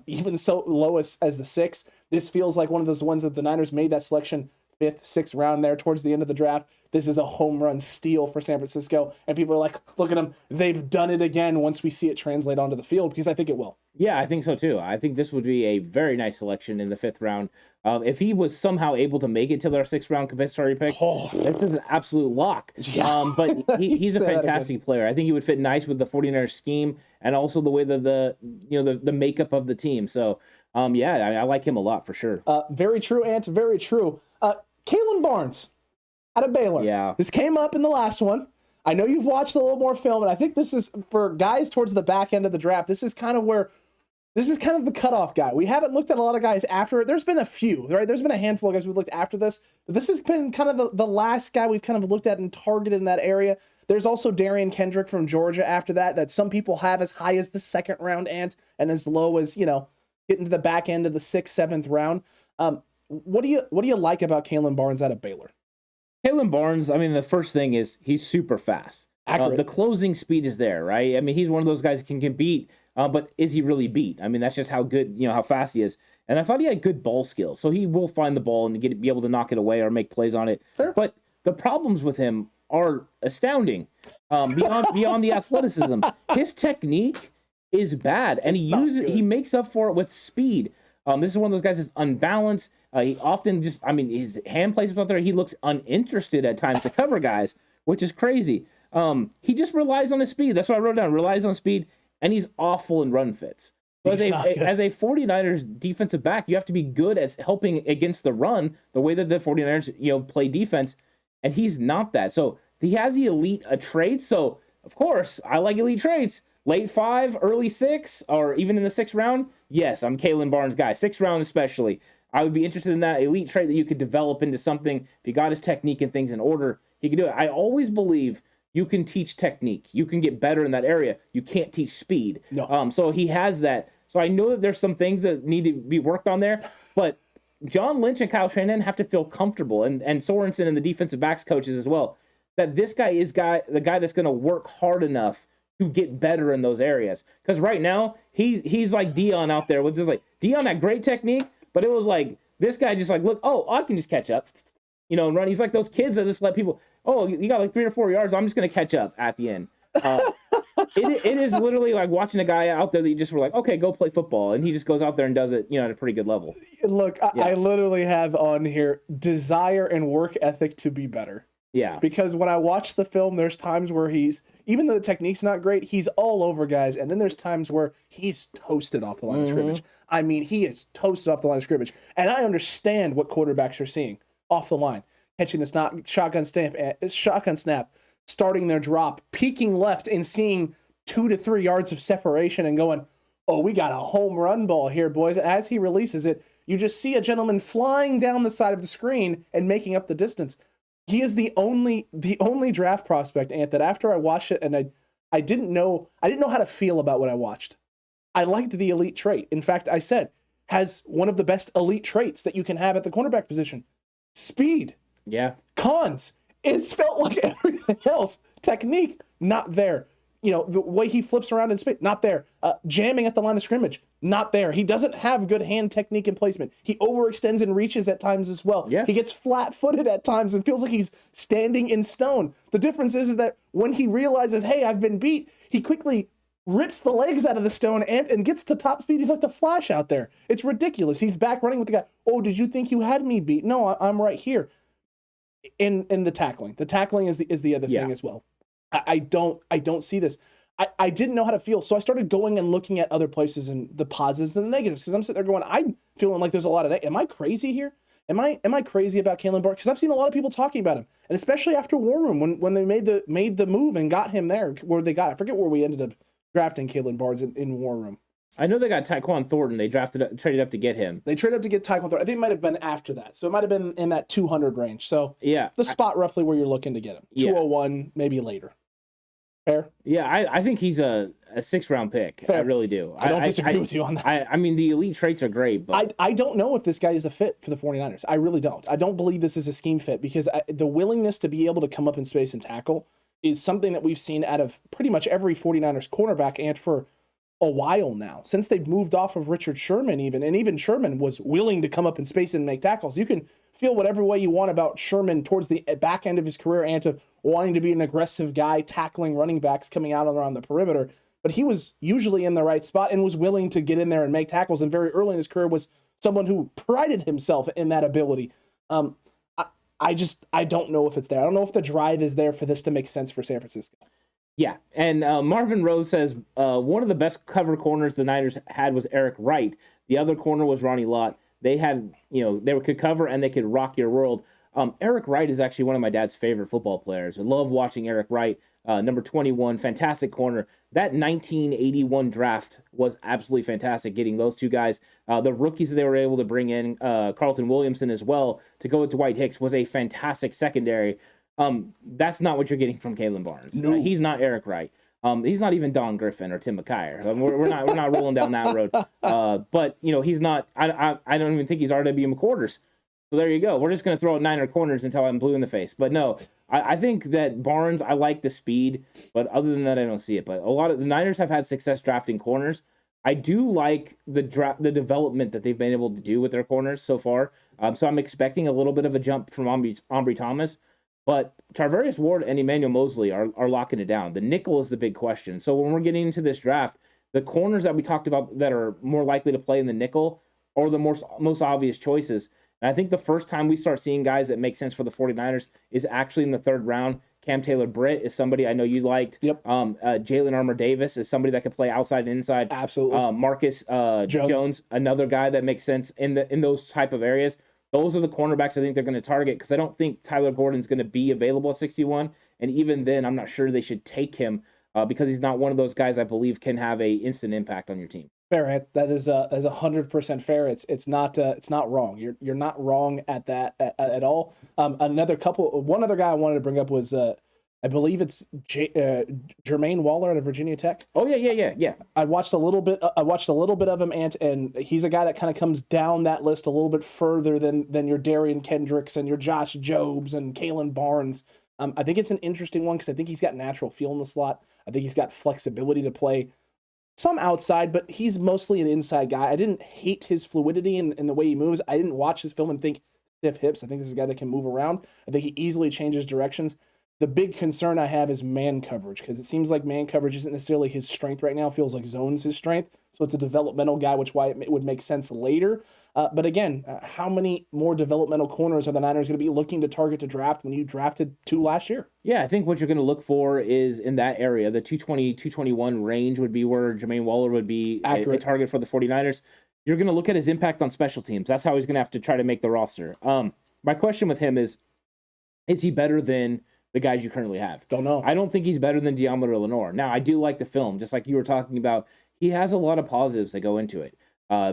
B: even so low as the 6th. This feels like one of those ones that the Niners made that selection 5th, 6th round there towards the end of the draft. This is a home run steal for San Francisco. And people are like, look at them. They've done it again once we see it translate onto the field, because I think it will.
A: Yeah, I think so too. I think this would be a very nice selection in the 5th round. If he was somehow able to make it to their 6th round compensatory pick, this is an absolute lock. Yeah. But he's a fantastic player. I think he would fit nice with the 49ers scheme and also the way that the makeup of the team. So, I like him a lot for sure.
B: Very true, Ant. Very true. Kalen Barnes out of Baylor.
A: Yeah.
B: This came up in the last one. I know you've watched a little more film, and I think this is, for guys towards the back end of the draft, this is kind of the cutoff guy. We haven't looked at a lot of guys after it. There's been a few, right? There's been a handful of guys we've looked after this, but this has been kind of the last guy we've kind of looked at and targeted in that area. There's also Darian Kendrick from Georgia after that some people have as high as the 2nd round, and as low as, getting to the back end of the 6th, 7th round. What do you like about Kalen Barnes out of Baylor?
A: Kalen Barnes, I mean, the first thing is he's super fast. The closing speed is there, right? I mean, he's one of those guys that can beat, but is he really beat? I mean, that's just how good, how fast he is. And I thought he had good ball skills, so he will find the ball and be able to knock it away or make plays on it.
B: Sure.
A: But the problems with him are astounding. Beyond the athleticism, his technique is bad, and he makes up for it with speed. This is one of those guys that's unbalanced. He often his hand placement out there, he looks uninterested at times to cover guys, which is crazy. He just relies on his speed. That's what I wrote down. Relies on speed, and he's awful in run fits. So as a 49ers defensive back, you have to be good at helping against the run, the way that the 49ers, play defense, and he's not that. So he has the elite traits. So, of course, I like elite traits. Late 5, early 6, or even in the 6th round, yes, I'm Kalen Barnes' guy. 6th round especially. I would be interested in that elite trait that you could develop into something. If you got his technique and things in order, he could do it. I always believe you can teach technique. You can get better in that area. You can't teach speed.
B: No.
A: So he has that. So I know that there's some things that need to be worked on there, but John Lynch and Kyle Shanahan have to feel comfortable, and Sorensen and the defensive backs coaches as well, that this guy is the guy that's going to work hard enough to get better in those areas. Because right now, he's like Dion out there with Dion had great technique, but it was like this guy just look, I can just catch up, and run. He's like those kids that just let people, you got 3 or 4 yards, I'm just going to catch up at the end. It is literally like watching a guy out there that you just were like, okay, go play football, and he just goes out there and does it, at a pretty good level.
B: Look, I literally have on here desire and work ethic to be better.
A: Yeah.
B: Because when I watch the film, there's times where even though the technique's not great, he's all over guys, and then there's times where he's toasted off the line of scrimmage. I mean, he is toasted off the line of scrimmage, and I understand what quarterbacks are seeing off the line, catching the shotgun snap, starting their drop, peeking left and seeing 2 to 3 yards of separation and going, we got a home run ball here, boys. As he releases it, you just see a gentleman flying down the side of the screen and making up the distance. He is the only draft prospect, Ant, that after I watched it and I didn't know how to feel about what I watched. I liked the elite trait. In fact, I said, has one of the best elite traits that you can have at the cornerback position. Speed.
A: Yeah.
B: Cons. It's felt like everything else. Technique, not there. The way he flips around in space, not there. Jamming at the line of scrimmage, not there. He doesn't have good hand technique and placement. He overextends and reaches at times as well.
A: Yeah.
B: He gets flat-footed at times and feels like he's standing in stone. The difference is that when he realizes, hey, I've been beat, he quickly rips the legs out of the stone and gets to top speed. He's like the Flash out there. It's ridiculous. He's back running with the guy. Oh, did you think you had me beat? No, I'm right here. In the tackling. The tackling is the other thing as well. I don't see this. I didn't know how to feel, so I started going and looking at other places and the positives and the negatives, because I'm sitting there going, I'm feeling like there's a lot of am I crazy here? Am I crazy about Kalen Barnes? Because I've seen a lot of people talking about him, and especially after War Room when they made the move and got him there where they got. I forget where we ended up drafting Kalen Barnes in War Room.
A: I know they got Tyquan Thornton. They traded up to get him.
B: They traded up to get Tyquan Thornton. I think it might have been after that. So it might have been in that 200 range. So
A: yeah,
B: the spot roughly where you're looking to get him. 201, maybe later. Fair?
A: Yeah, I think he's a 6th round pick. Fair. I really do.
B: I don't disagree with you on that.
A: I mean, the elite traits are great, but
B: I don't know if this guy is a fit for the 49ers. I really don't. I don't believe this is a scheme fit, because the willingness to be able to come up in space and tackle is something that we've seen out of pretty much every 49ers cornerback, and for a while now, since they've moved off of Richard Sherman even Sherman was willing to come up in space and make tackles. You can feel whatever way you want about Sherman towards the back end of his career and to wanting to be an aggressive guy tackling running backs coming out around the perimeter, but he was usually in the right spot and was willing to get in there and make tackles, and very early in his career was someone who prided himself in that ability. I don't know if it's there. I don't know if the drive is there for this to make sense for San Francisco.
A: Yeah, and Marvin Rose says one of the best cover corners the Niners had was Eric Wright. The other corner was Ronnie Lott. They had, they could cover and they could rock your world. Eric Wright is actually one of my dad's favorite football players. I love watching Eric Wright, number 21, fantastic corner. That 1981 draft was absolutely fantastic, getting those two guys. The rookies that they were able to bring in, Carlton Williamson as well, to go with Dwight Hicks, was a fantastic secondary. That's not what you're getting from Kalen Barnes.
B: No.
A: He's not Eric Wright. He's not even Don Griffin or Tim McKyer. We're not rolling down that road. But he's not. I don't even think he's RW McQuarters. So there you go. We're just going to throw out Niner corners until I'm blue in the face. But no, I think that Barnes, I like the speed, but other than that, I don't see it. But a lot of the Niners have had success drafting corners. I do like the development that they've been able to do with their corners so far. So I'm expecting a little bit of a jump from Ambry Thomas. But Charvarius Ward and Emmanuel Mosley are locking it down. The nickel is the big question. So when we're getting into this draft, the corners that we talked about that are more likely to play in the nickel are the most obvious choices. And I think the first time we start seeing guys that make sense for the 49ers is actually in the third round. Cam Taylor-Britt is somebody I know you liked.
B: Yep.
A: Jalen Armour-Davis is somebody that could play outside and inside.
B: Absolutely.
A: Marcus Jones, another guy that makes sense in those type of areas. Those are the cornerbacks I think they're going to target because I don't think Tyler Gordon's going to be available at 61. And even then, I'm not sure they should take him because he's not one of those guys I believe can have a instant impact on your team.
B: Fair. That is 100% fair. It's not wrong. You're not wrong at that at all. One other guy I wanted to bring up was I believe it's Jermaine Waller out of Virginia Tech.
A: Oh yeah.
B: I watched a little bit of him, and he's a guy that kind of comes down that list a little bit further than your Darian Kendricks and your Josh Jobs and Kalen Barnes. I think it's an interesting one because I think he's got natural feel in the slot. I think he's got flexibility to play some outside, but he's mostly an inside guy. I didn't hate his fluidity and the way he moves. I didn't watch his film and think stiff hips. I think this is a guy that can move around. I think he easily changes directions. The big concern I have is man coverage because it seems like man coverage isn't necessarily his strength right now. It feels like zone's his strength. So it's a developmental guy, why it would make sense later. But again, how many more developmental corners are the Niners going to be looking to target to draft when you drafted 2 last year?
A: Yeah, I think what you're going to look for is in that area. The 220, 221 range would be where Jermaine Waller would be a target for the 49ers. You're going to look at his impact on special teams. That's how he's going to have to try to make the roster. My question with him is he better than the guys you currently have?
B: Don't know.
A: I don't think he's better than Deommodore Lenoir. Now, I do like the film, just like you were talking about. He has a lot of positives that go into it.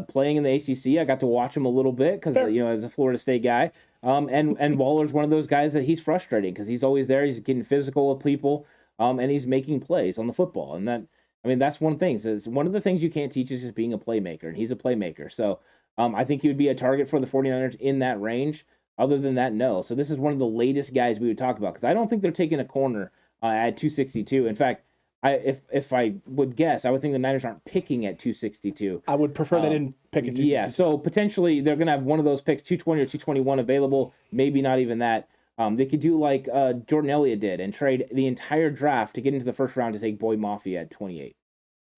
A: Playing in the ACC, I got to watch him a little bit because as a Florida State guy, and Waller's one of those guys that he's frustrating because he's always there. He's getting physical with people, and he's making plays on the football. And that's one thing. So one of the things you can't teach is just being a playmaker, and he's a playmaker. So I think he would be a target for the 49ers in that range. Other than that, no. So this is one of the latest guys we would talk about because I don't think they're taking a corner at 262. In fact, if I would guess, I would think the Niners aren't picking at 262.
B: I would prefer they didn't pick at 262.
A: Yeah, so potentially they're going to have one of those picks, 220 or 221 available, maybe not even that. They could do like Jordan Elliott did and trade the entire draft to get into the first round to take Boyd Mafia at 28.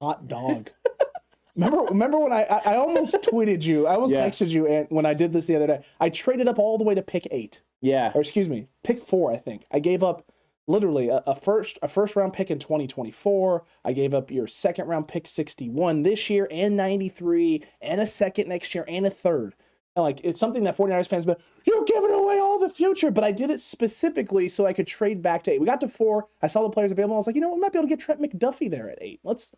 B: Hot dog. Remember when I almost tweeted you, I almost texted you, and when I did this the other day, I traded up all the way to pick 8.
A: Yeah.
B: Or excuse me, pick 4, I think. I gave up literally a first round pick in 2024. I gave up your second round pick 61 this year and 93 and a second next year and a third. And like it's something that 49ers fans but you're giving away all the future, but I did it specifically so I could trade back to 8. We got to 4. I saw the players available. I was like, we might be able to get Trent McDuffie there at 8. Let's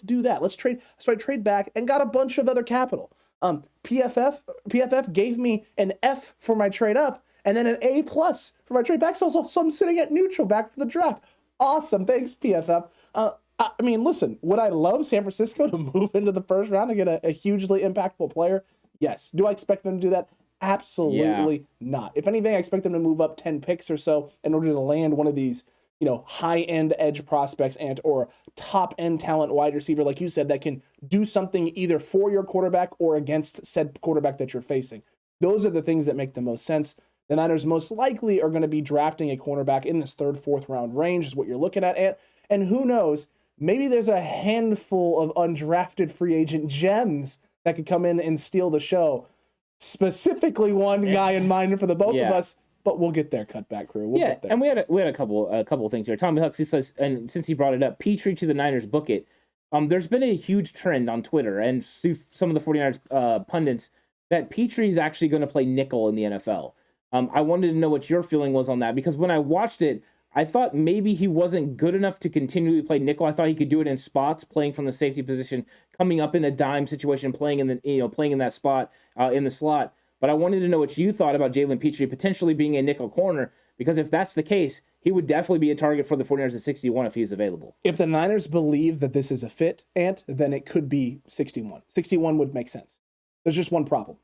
B: do that. Let's trade. So I trade back and got a bunch of other capital. PFF gave me an F for my trade up and then an A+ for my trade back. So I'm sitting at neutral back for the draft. Awesome. Thanks, PFF. Listen, would I love San Francisco to move into the first round and get a hugely impactful player? Yes. Do I expect them to do that? Absolutely not. If anything, I expect them to move up 10 picks or so in order to land one of these, high-end edge prospects or top-end talent wide receiver, like you said, that can do something either for your quarterback or against said quarterback that you're facing. Those are the things that make the most sense. The Niners most likely are going to be drafting a cornerback in this 3rd, 4th round range is what you're looking at. And who knows, maybe there's a handful of undrafted free agent gems that could come in and steal the show. Specifically one guy in mind for the both of us. But we'll get there, Cutback crew. We'll get there.
A: And we had a couple of things here. Tommy Huxley says, and since he brought it up, Petrie to the Niners, book it. There's been a huge trend on Twitter and some of the 49ers pundits that Petrie is actually going to play nickel in the NFL. I wanted to know what your feeling was on that because when I watched it, I thought maybe he wasn't good enough to continually play nickel. I thought he could do it in spots, playing from the safety position, coming up in a dime situation, playing in that spot in the slot. But I wanted to know what you thought about Jalen Petrie potentially being a nickel corner, because if that's the case, he would definitely be a target for the 49ers at 61 if he's available.
B: If the Niners believe that this is a fit, then it could be 61. 61 would make sense. There's just one problem.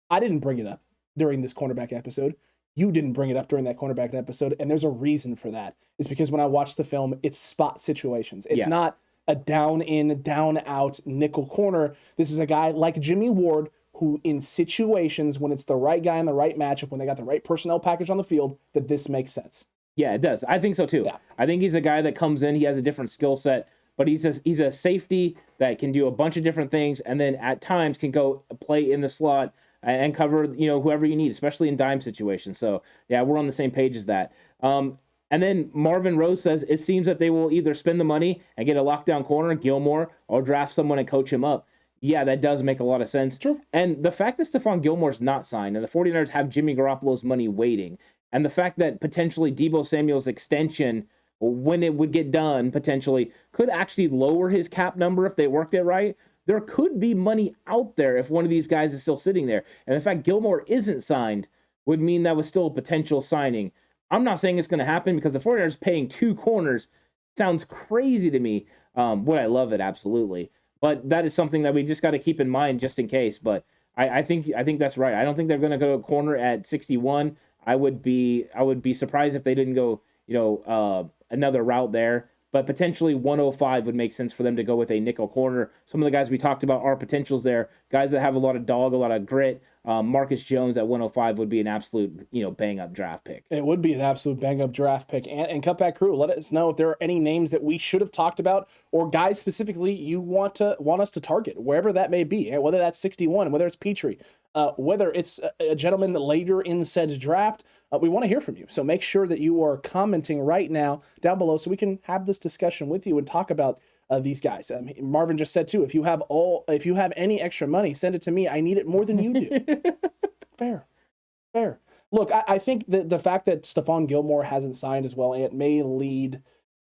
B: I didn't bring it up. during this cornerback episode. You didn't bring it up during that cornerback episode, and there's a reason for that. It's because when I watched the film, it's spot situations. It's not a down in, down out nickel corner. This is a guy like Jimmy Ward who, in situations when it's the right guy in the right matchup, when they got the right personnel package on the field, that this makes sense.
A: Yeah, it does. I think so too. Yeah. I think he's a guy that comes in, he has a different skill set, but he's a safety that can do a bunch of different things, and then at times can go play in the slot and cover, whoever you need, especially in dime situations. So yeah, we're on the same page as that. And then Marvin Rose says it seems that they will either spend the money and get a lockdown corner, Gilmore, or draft someone and coach him up. Yeah, that does make a lot of sense.
B: True.
A: And the fact that Stephon Gilmore's not signed and the 49ers have Jimmy Garoppolo's money waiting, and the fact that potentially Deebo Samuel's extension, when it would get done, potentially could actually lower his cap number if they worked it right. There could be money out there if one of these guys is still sitting there. And the fact Gilmore isn't signed would mean that was still a potential signing. I'm not saying it's going to happen because the 49ers paying 2 corners sounds crazy to me. Would I love it? Absolutely. But that is something that we just got to keep in mind just in case. But I think that's right. I don't think they're going to go to corner at 61. I would be surprised if they didn't go, another route there. But potentially 105 would make sense for them to go with a nickel corner. Some of the guys we talked about are potentials there. Guys that have a lot of dog, a lot of grit. Marcus Jones at 105 would be an absolute, bang-up draft pick.
B: It would be an absolute bang-up draft pick. And Cutback Crew, let us know if there are any names that we should have talked about or guys specifically you want us to target, wherever that may be, whether that's 61, whether it's Petrie, whether it's a gentleman later in said draft. We want to hear from you. So make sure that you are commenting right now down below so we can have this discussion with you and talk about these guys. Marvin just said too, if you have any extra money, send it to me. I need it more than you do. Fair. Look, I think the fact that Stephon Gilmore hasn't signed as well, it may lead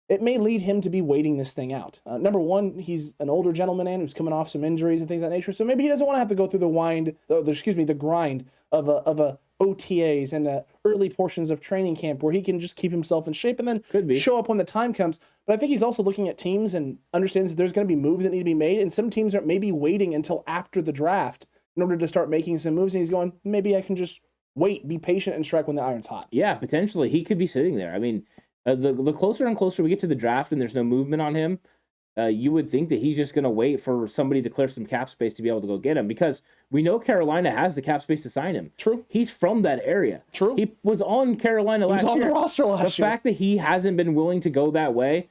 B: him to be waiting this thing out. Number one, he's an older gentleman and who's coming off some injuries and things of that nature. So maybe he doesn't want to have to go through the grind of a OTAs and the early portions of training camp where he can just keep himself in shape and then show up when the time comes. But I think he's also looking at teams and understands that there's going to be moves that need to be made. And some teams are maybe waiting until after the draft in order to start making some moves. And he's going, maybe I can just wait, be patient, and strike when the iron's hot.
A: Yeah, potentially. He could be sitting there. I mean, the closer and closer we get to the draft and there's no movement on him, you would think that he's just going to wait for somebody to clear some cap space to be able to go get him, because we know Carolina has the cap space to sign him.
B: True.
A: He's from that area.
B: True.
A: He was on Carolina last year.
B: He was on the roster last year.
A: The fact that he hasn't been willing to go that way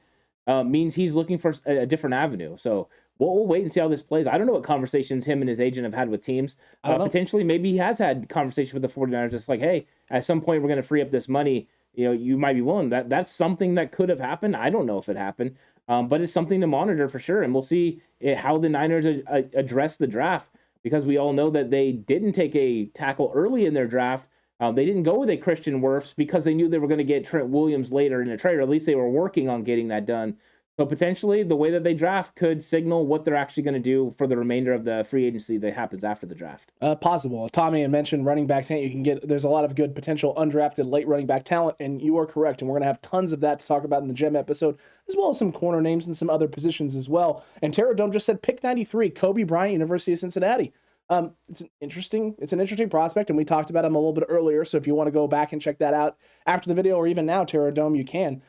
A: means he's looking for a different avenue. So we'll wait and see how this plays. I don't know what conversations him and his agent have had with teams. Potentially, maybe he has had conversations with the 49ers just like, hey, at some point we're going to free up this money. You might be willing. That's something that could have happened. I don't know if it happened. But it's something to monitor for sure. And we'll see how the Niners address the draft, because we all know that they didn't take a tackle early in their draft. They didn't go with a Christian Wirfs because they knew they were going to get Trent Williams later in a trade, or at least they were working on getting that done. So potentially the way that they draft could signal what they're actually going to do for the remainder of the free agency that happens after the draft.
B: Possible. Tommy had mentioned running backs. You can get, there's a lot of good potential undrafted late running back talent, and you are correct. And we're going to have tons of that to talk about in the Gem episode, as well as some corner names and some other positions as well. And Terra Dome just said pick 93, Kobe Bryant, University of Cincinnati. It's an interesting prospect, and we talked about him a little bit earlier. So if you want to go back and check that out after the video, or even now, Terra Dome, you can.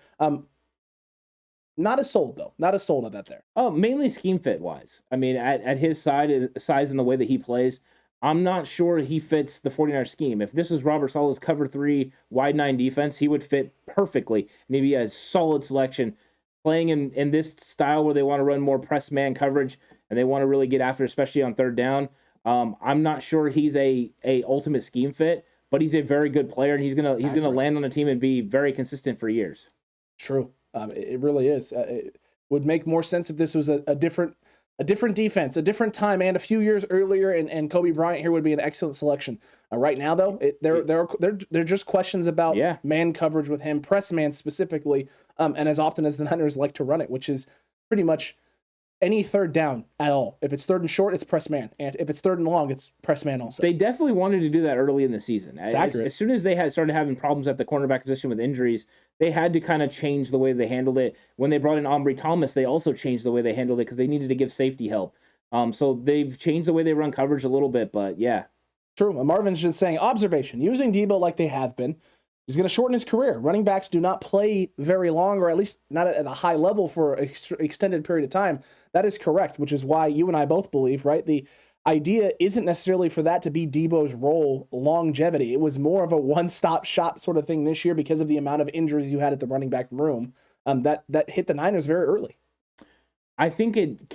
B: Not as sold, though. Not as sold on that there.
A: Oh, mainly scheme fit wise. I mean, at his size and the way that he plays, I'm not sure he fits the 49ers scheme. If this was Robert Saleh's cover 3 wide 9 defense, he would fit perfectly, and he'd be a solid selection. Playing in this style where they want to run more press man coverage and they want to really get after, especially on third down. I'm not sure he's a ultimate scheme fit, but he's a very good player, and he's gonna land on the team and be very consistent for years.
B: True. It really is. It would make more sense if this was a different defense, a different time, and a few years earlier. And Kobe Bryant here would be an excellent selection. Right now, though, they're just questions about man coverage with him, press man specifically, and as often as the Niners like to run it, which is pretty much any third down at all. If it's third and short, it's press man, and if it's third and long, it's press man also.
A: They definitely wanted to do that early in the season. As soon as they started having problems at the cornerback position with injuries, they had to kind of change the way they handled it. When they brought in Ambry Thomas, they also changed the way they handled it because they needed to give safety help. So they've changed the way they run coverage a little bit, but yeah.
B: True. Marvin's just saying, observation, using Debo like they have been, he's going to shorten his career. Running backs do not play very long, or at least not at a high level for an extended period of time. That is correct, which is why you and I both believe, right? The idea isn't necessarily for that to be Debo's role longevity. It was more of a one-stop shop sort of thing this year because of the amount of injuries you had at the running back room that hit the Niners very early.
A: I think it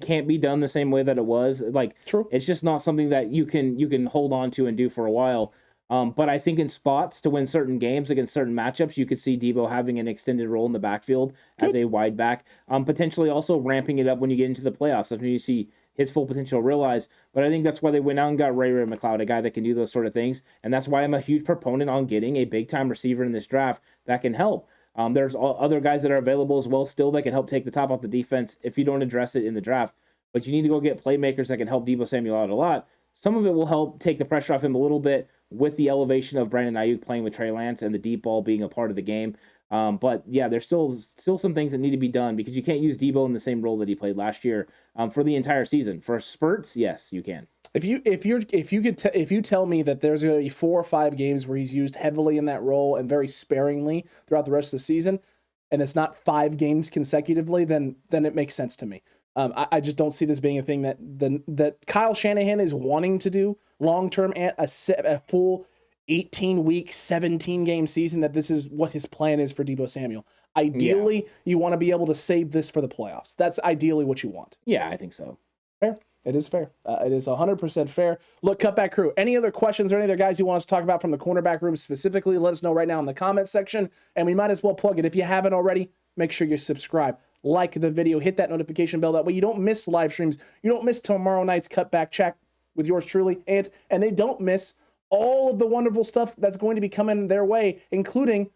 A: can't be done the same way that it was. Like,
B: True.
A: It's just not something that you can hold on to and do for a while. But I think in spots to win certain games against certain matchups, you could see Debo having an extended role in the backfield as a wide back, potentially also ramping it up when you get into the playoffs. That's when you see his full potential realized. But I think that's why they went out and got Ray McLeod, a guy that can do those sort of things. And that's why I'm a huge proponent on getting a big-time receiver in this draft that can help. There's other guys that are available as well still that can help take the top off the defense if you don't address it in the draft. But you need to go get playmakers that can help Debo Samuel out a lot. Some of it will help take the pressure off him a little bit with the elevation of Brandon Ayuk playing with Trey Lance and the deep ball being a part of the game. But yeah, there's still some things that need to be done because you can't use Debo in the same role that he played last year for the entire season. For spurts, yes, you can.
B: If you tell me that there's going to be 4 or 5 games where he's used heavily in that role and very sparingly throughout the rest of the season, and it's not 5 games consecutively, then it makes sense to me. I just don't see this being a thing that Kyle Shanahan is wanting to do long term at a full 18-week, 17-game season. That this is what his plan is for Debo Samuel. Ideally, you want to be able to save this for the playoffs. That's ideally what you want.
A: Yeah, I think so.
B: Fair. It is fair. It is 100% fair. Look, Cutback crew, any other questions or any other guys you want us to talk about from the cornerback room specifically, let us know right now in the comments section. And we might as well plug it. If you haven't already, make sure you subscribe, like the video, hit that notification bell. That way you don't miss live streams. You don't miss tomorrow night's Cutback Chat with yours truly. And they don't miss all of the wonderful stuff that's going to be coming their way, including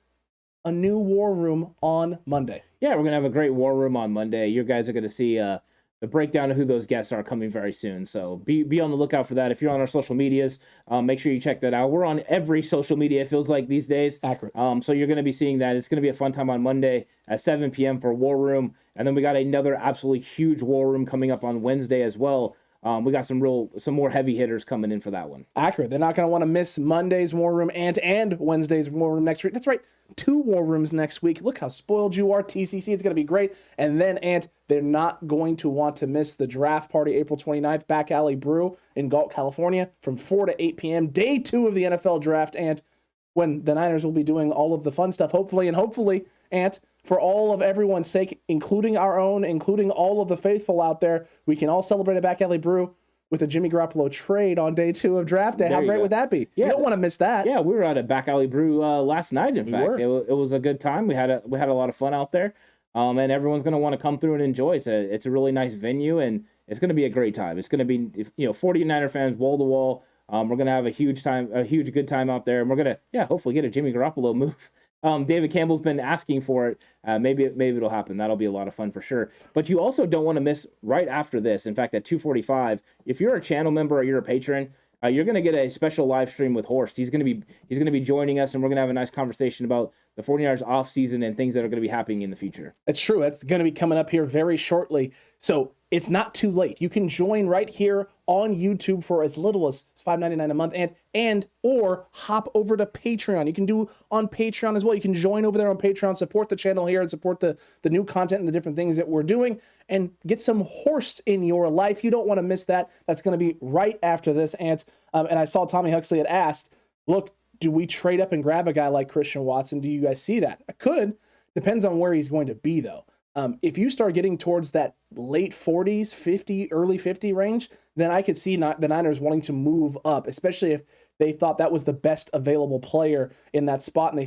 B: a new War Room on Monday.
A: Yeah, we're going to have a great War Room on Monday. You guys are going to see the breakdown of who those guests are coming very soon. So be on the lookout for that. If you're on our social medias, make sure you check that out. We're on every social media, it feels like, these days.
B: Accurate.
A: So you're going to be seeing that. It's going to be a fun time on Monday at 7 p.m. for War Room. And then we got another absolutely huge War Room coming up on Wednesday as well. We got some more heavy hitters coming in for that one.
B: Accurate. They're not going to want to miss Monday's War Room and Wednesday's War Room next week. That's right. 2 War Rooms next week. Look how spoiled you are, TCC. It's going to be great. And then, they're not going to want to miss the draft party April 29th, Back Alley Brew in Galt, California from 4 to 8 p.m. Day 2 of the NFL draft. And when the Niners will be doing all of the fun stuff, hopefully, for all of everyone's sake, including our own, including all of the faithful out there, we can all celebrate a Back Alley Brew with a Jimmy Garoppolo trade on day 2 of draft day. How great would that be? Yeah. You don't want to miss that.
A: Yeah, we were at a Back Alley Brew last night, in fact. It was a good time. We had a lot of fun out there. And everyone's going to want to come through and enjoy. It's a really nice venue, and it's going to be a great time. It's going to be 49er fans wall to wall. We're going to have a huge good time out there, and we're going to hopefully get a Jimmy Garoppolo move. David Campbell's been asking for it. Maybe it'll happen. That'll be a lot of fun for sure. But you also don't want to miss right after this. In fact, at 2:45, if you're a channel member or you're a patron, you're going to get a special live stream with Horst. He's going to be joining us, and we're going to have a nice conversation about the 49ers offseason and things that are going to be happening in the future. It's
B: true. It's going to be coming up here very shortly. So it's not too late. You can join right here on YouTube for as little as $5.99 a month or hop over to Patreon. You can do on Patreon as well. You can join over there on Patreon, support the channel here and support the new content and the different things that we're doing and get some Horst in your life. You don't want to miss that. That's going to be right after this. And I saw Tommy Huxley had asked, look, do we trade up and grab a guy like Christian Watson? Do you guys see that? I could. Depends on where he's going to be, though. If you start getting towards that late 40s, 50, early 50 range, then I could see the Niners wanting to move up, especially if they thought that was the best available player in that spot, and they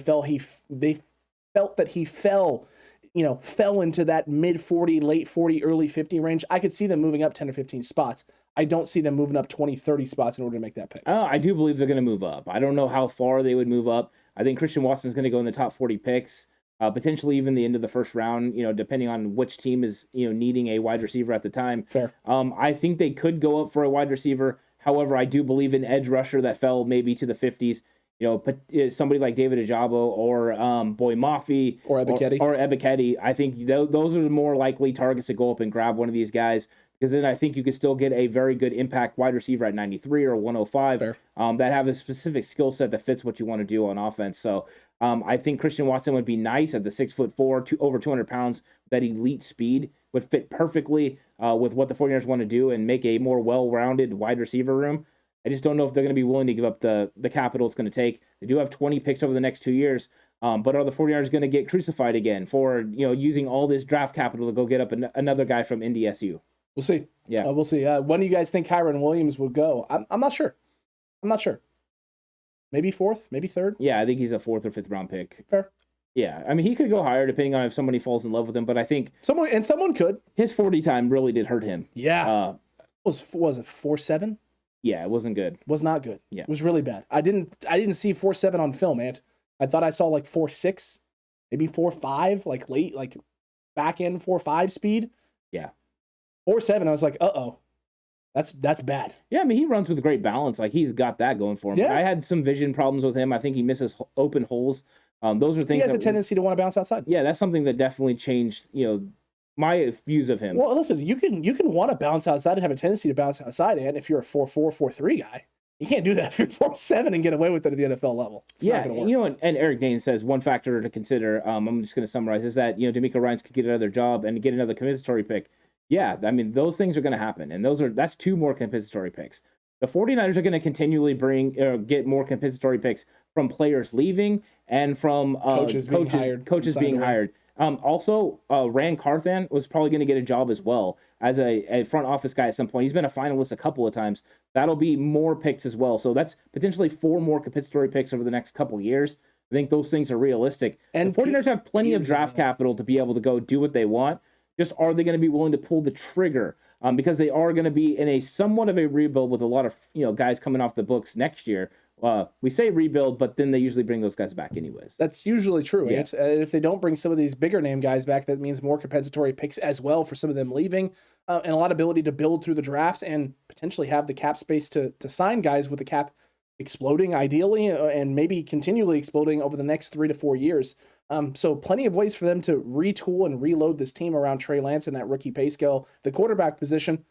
B: felt that he fell into that mid 40, late 40, early 50 range. I could see them moving up 10 or 15 spots. I don't see them moving up 20, 30 spots in order to make that pick.
A: I do believe they're going to move up. I don't know how far they would move up. I think Christian Watson is going to go in the top 40 picks. Potentially even the end of the first round, depending on which team is, needing a wide receiver at the time.
B: Fair.
A: I think they could go up for a wide receiver. However, I do believe an edge rusher that fell maybe to the 50s. Somebody like David Ajabo or Boy Mafi
B: or Ebiketie.
A: I think those are the more likely targets to go up and grab one of these guys because then I think you could still get a very good impact wide receiver at 93 or 105 that have a specific skill set that fits what you want to do on offense. So I think Christian Watson would be nice at the 6'4", over 200 pounds. That elite speed would fit perfectly with what the 49ers want to do and make a more well-rounded wide receiver room. I just don't know if they're going to be willing to give up the capital it's going to take. They do have 20 picks over the next 2 years, but are the 49ers going to get crucified again for using all this draft capital to go get up another guy from NDSU?
B: We'll see.
A: Yeah,
B: we'll see. When do you guys think Kyron Williams will go? I'm not sure. Maybe 4th, maybe 3rd.
A: Yeah, I think he's a 4th or 5th round pick.
B: Fair.
A: Yeah, I mean, he could go higher depending on if somebody falls in love with him, but I think
B: someone could.
A: His 40 time really did hurt him.
B: Yeah. Was it 4.7?
A: Yeah, it wasn't good.
B: Was not good.
A: Yeah.
B: It was really bad. I didn't see 4.7 on film, Ant. I thought I saw like 4.6, maybe 4.5, like late, like back end 4.5 speed.
A: Yeah.
B: 4.7, I was like, uh-oh. That's bad.
A: Yeah, I mean, he runs with great balance. Like, he's got that going for him.
B: Yeah.
A: I had some vision problems with him. I think he misses open holes. Those are things
B: he has a tendency to want to bounce outside.
A: Yeah, that's something that definitely changed, my views of him.
B: Well, listen, you can want to bounce outside and have a tendency to bounce outside, and if you're a 4.4, 4.3 guy. You can't do that if you're 4.7 and get away with it at the NFL level. It's not gonna work.
A: And Eric Dane says one factor to consider, I'm just going to summarize, is that, D'Amico Ryans could get another job and get another compensatory pick. Yeah, I mean, those things are going to happen, and that's 2 more compensatory picks. The 49ers are going to continually get more compensatory picks from players leaving and from coaches being hired. Also, Rand Carthan was probably going to get a job as well as a front office guy at some point. He's been a finalist a couple of times. That'll be more picks as well. So that's potentially 4 more compensatory picks over the next couple of years. I think those things are realistic. And the 49ers have plenty of draft capital to be able to go do what they want. Just are they going to be willing to pull the trigger? Because they are going to be in a somewhat of a rebuild with a lot of guys coming off the books next year. We say rebuild, but then they usually bring those guys back anyways.
B: That's usually true. Yeah. If they don't bring some of these bigger name guys back, that means more compensatory picks as well for some of them leaving, and a lot of ability to build through the draft and potentially have the cap space to sign guys with the cap exploding ideally and maybe continually exploding over the next 3 to 4 years. So plenty of ways for them to retool and reload this team around Trey Lance and that rookie pay scale. The quarterback position,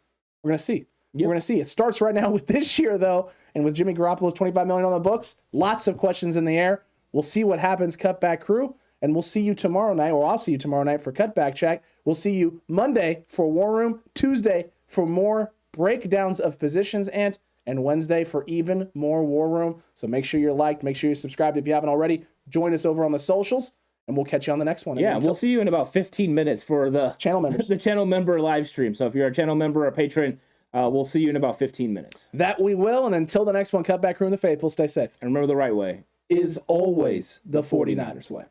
B: we're going to see. Yep. We're going to see. It starts right now with this year, though, and with Jimmy Garoppolo's $25 million on the books, lots of questions in the air. We'll see what happens, Cutback crew, and we'll see you tomorrow night, or I'll see you tomorrow night for Cutback Chat. We'll see you Monday for War Room, Tuesday for more breakdowns of positions, and Wednesday for even more War Room. So make sure you're liked, make sure you're subscribed if you haven't already. Join us over on the socials, and we'll catch you on the next one.
A: Yeah, we'll see you in about 15 minutes for the channel members, the channel member live stream. So if you're a channel member or patron, we'll see you in about 15 minutes.
B: That we will, and until the next one, Cutback crew in the faithful, stay safe.
A: And remember, the right way
B: is always the 49ers way.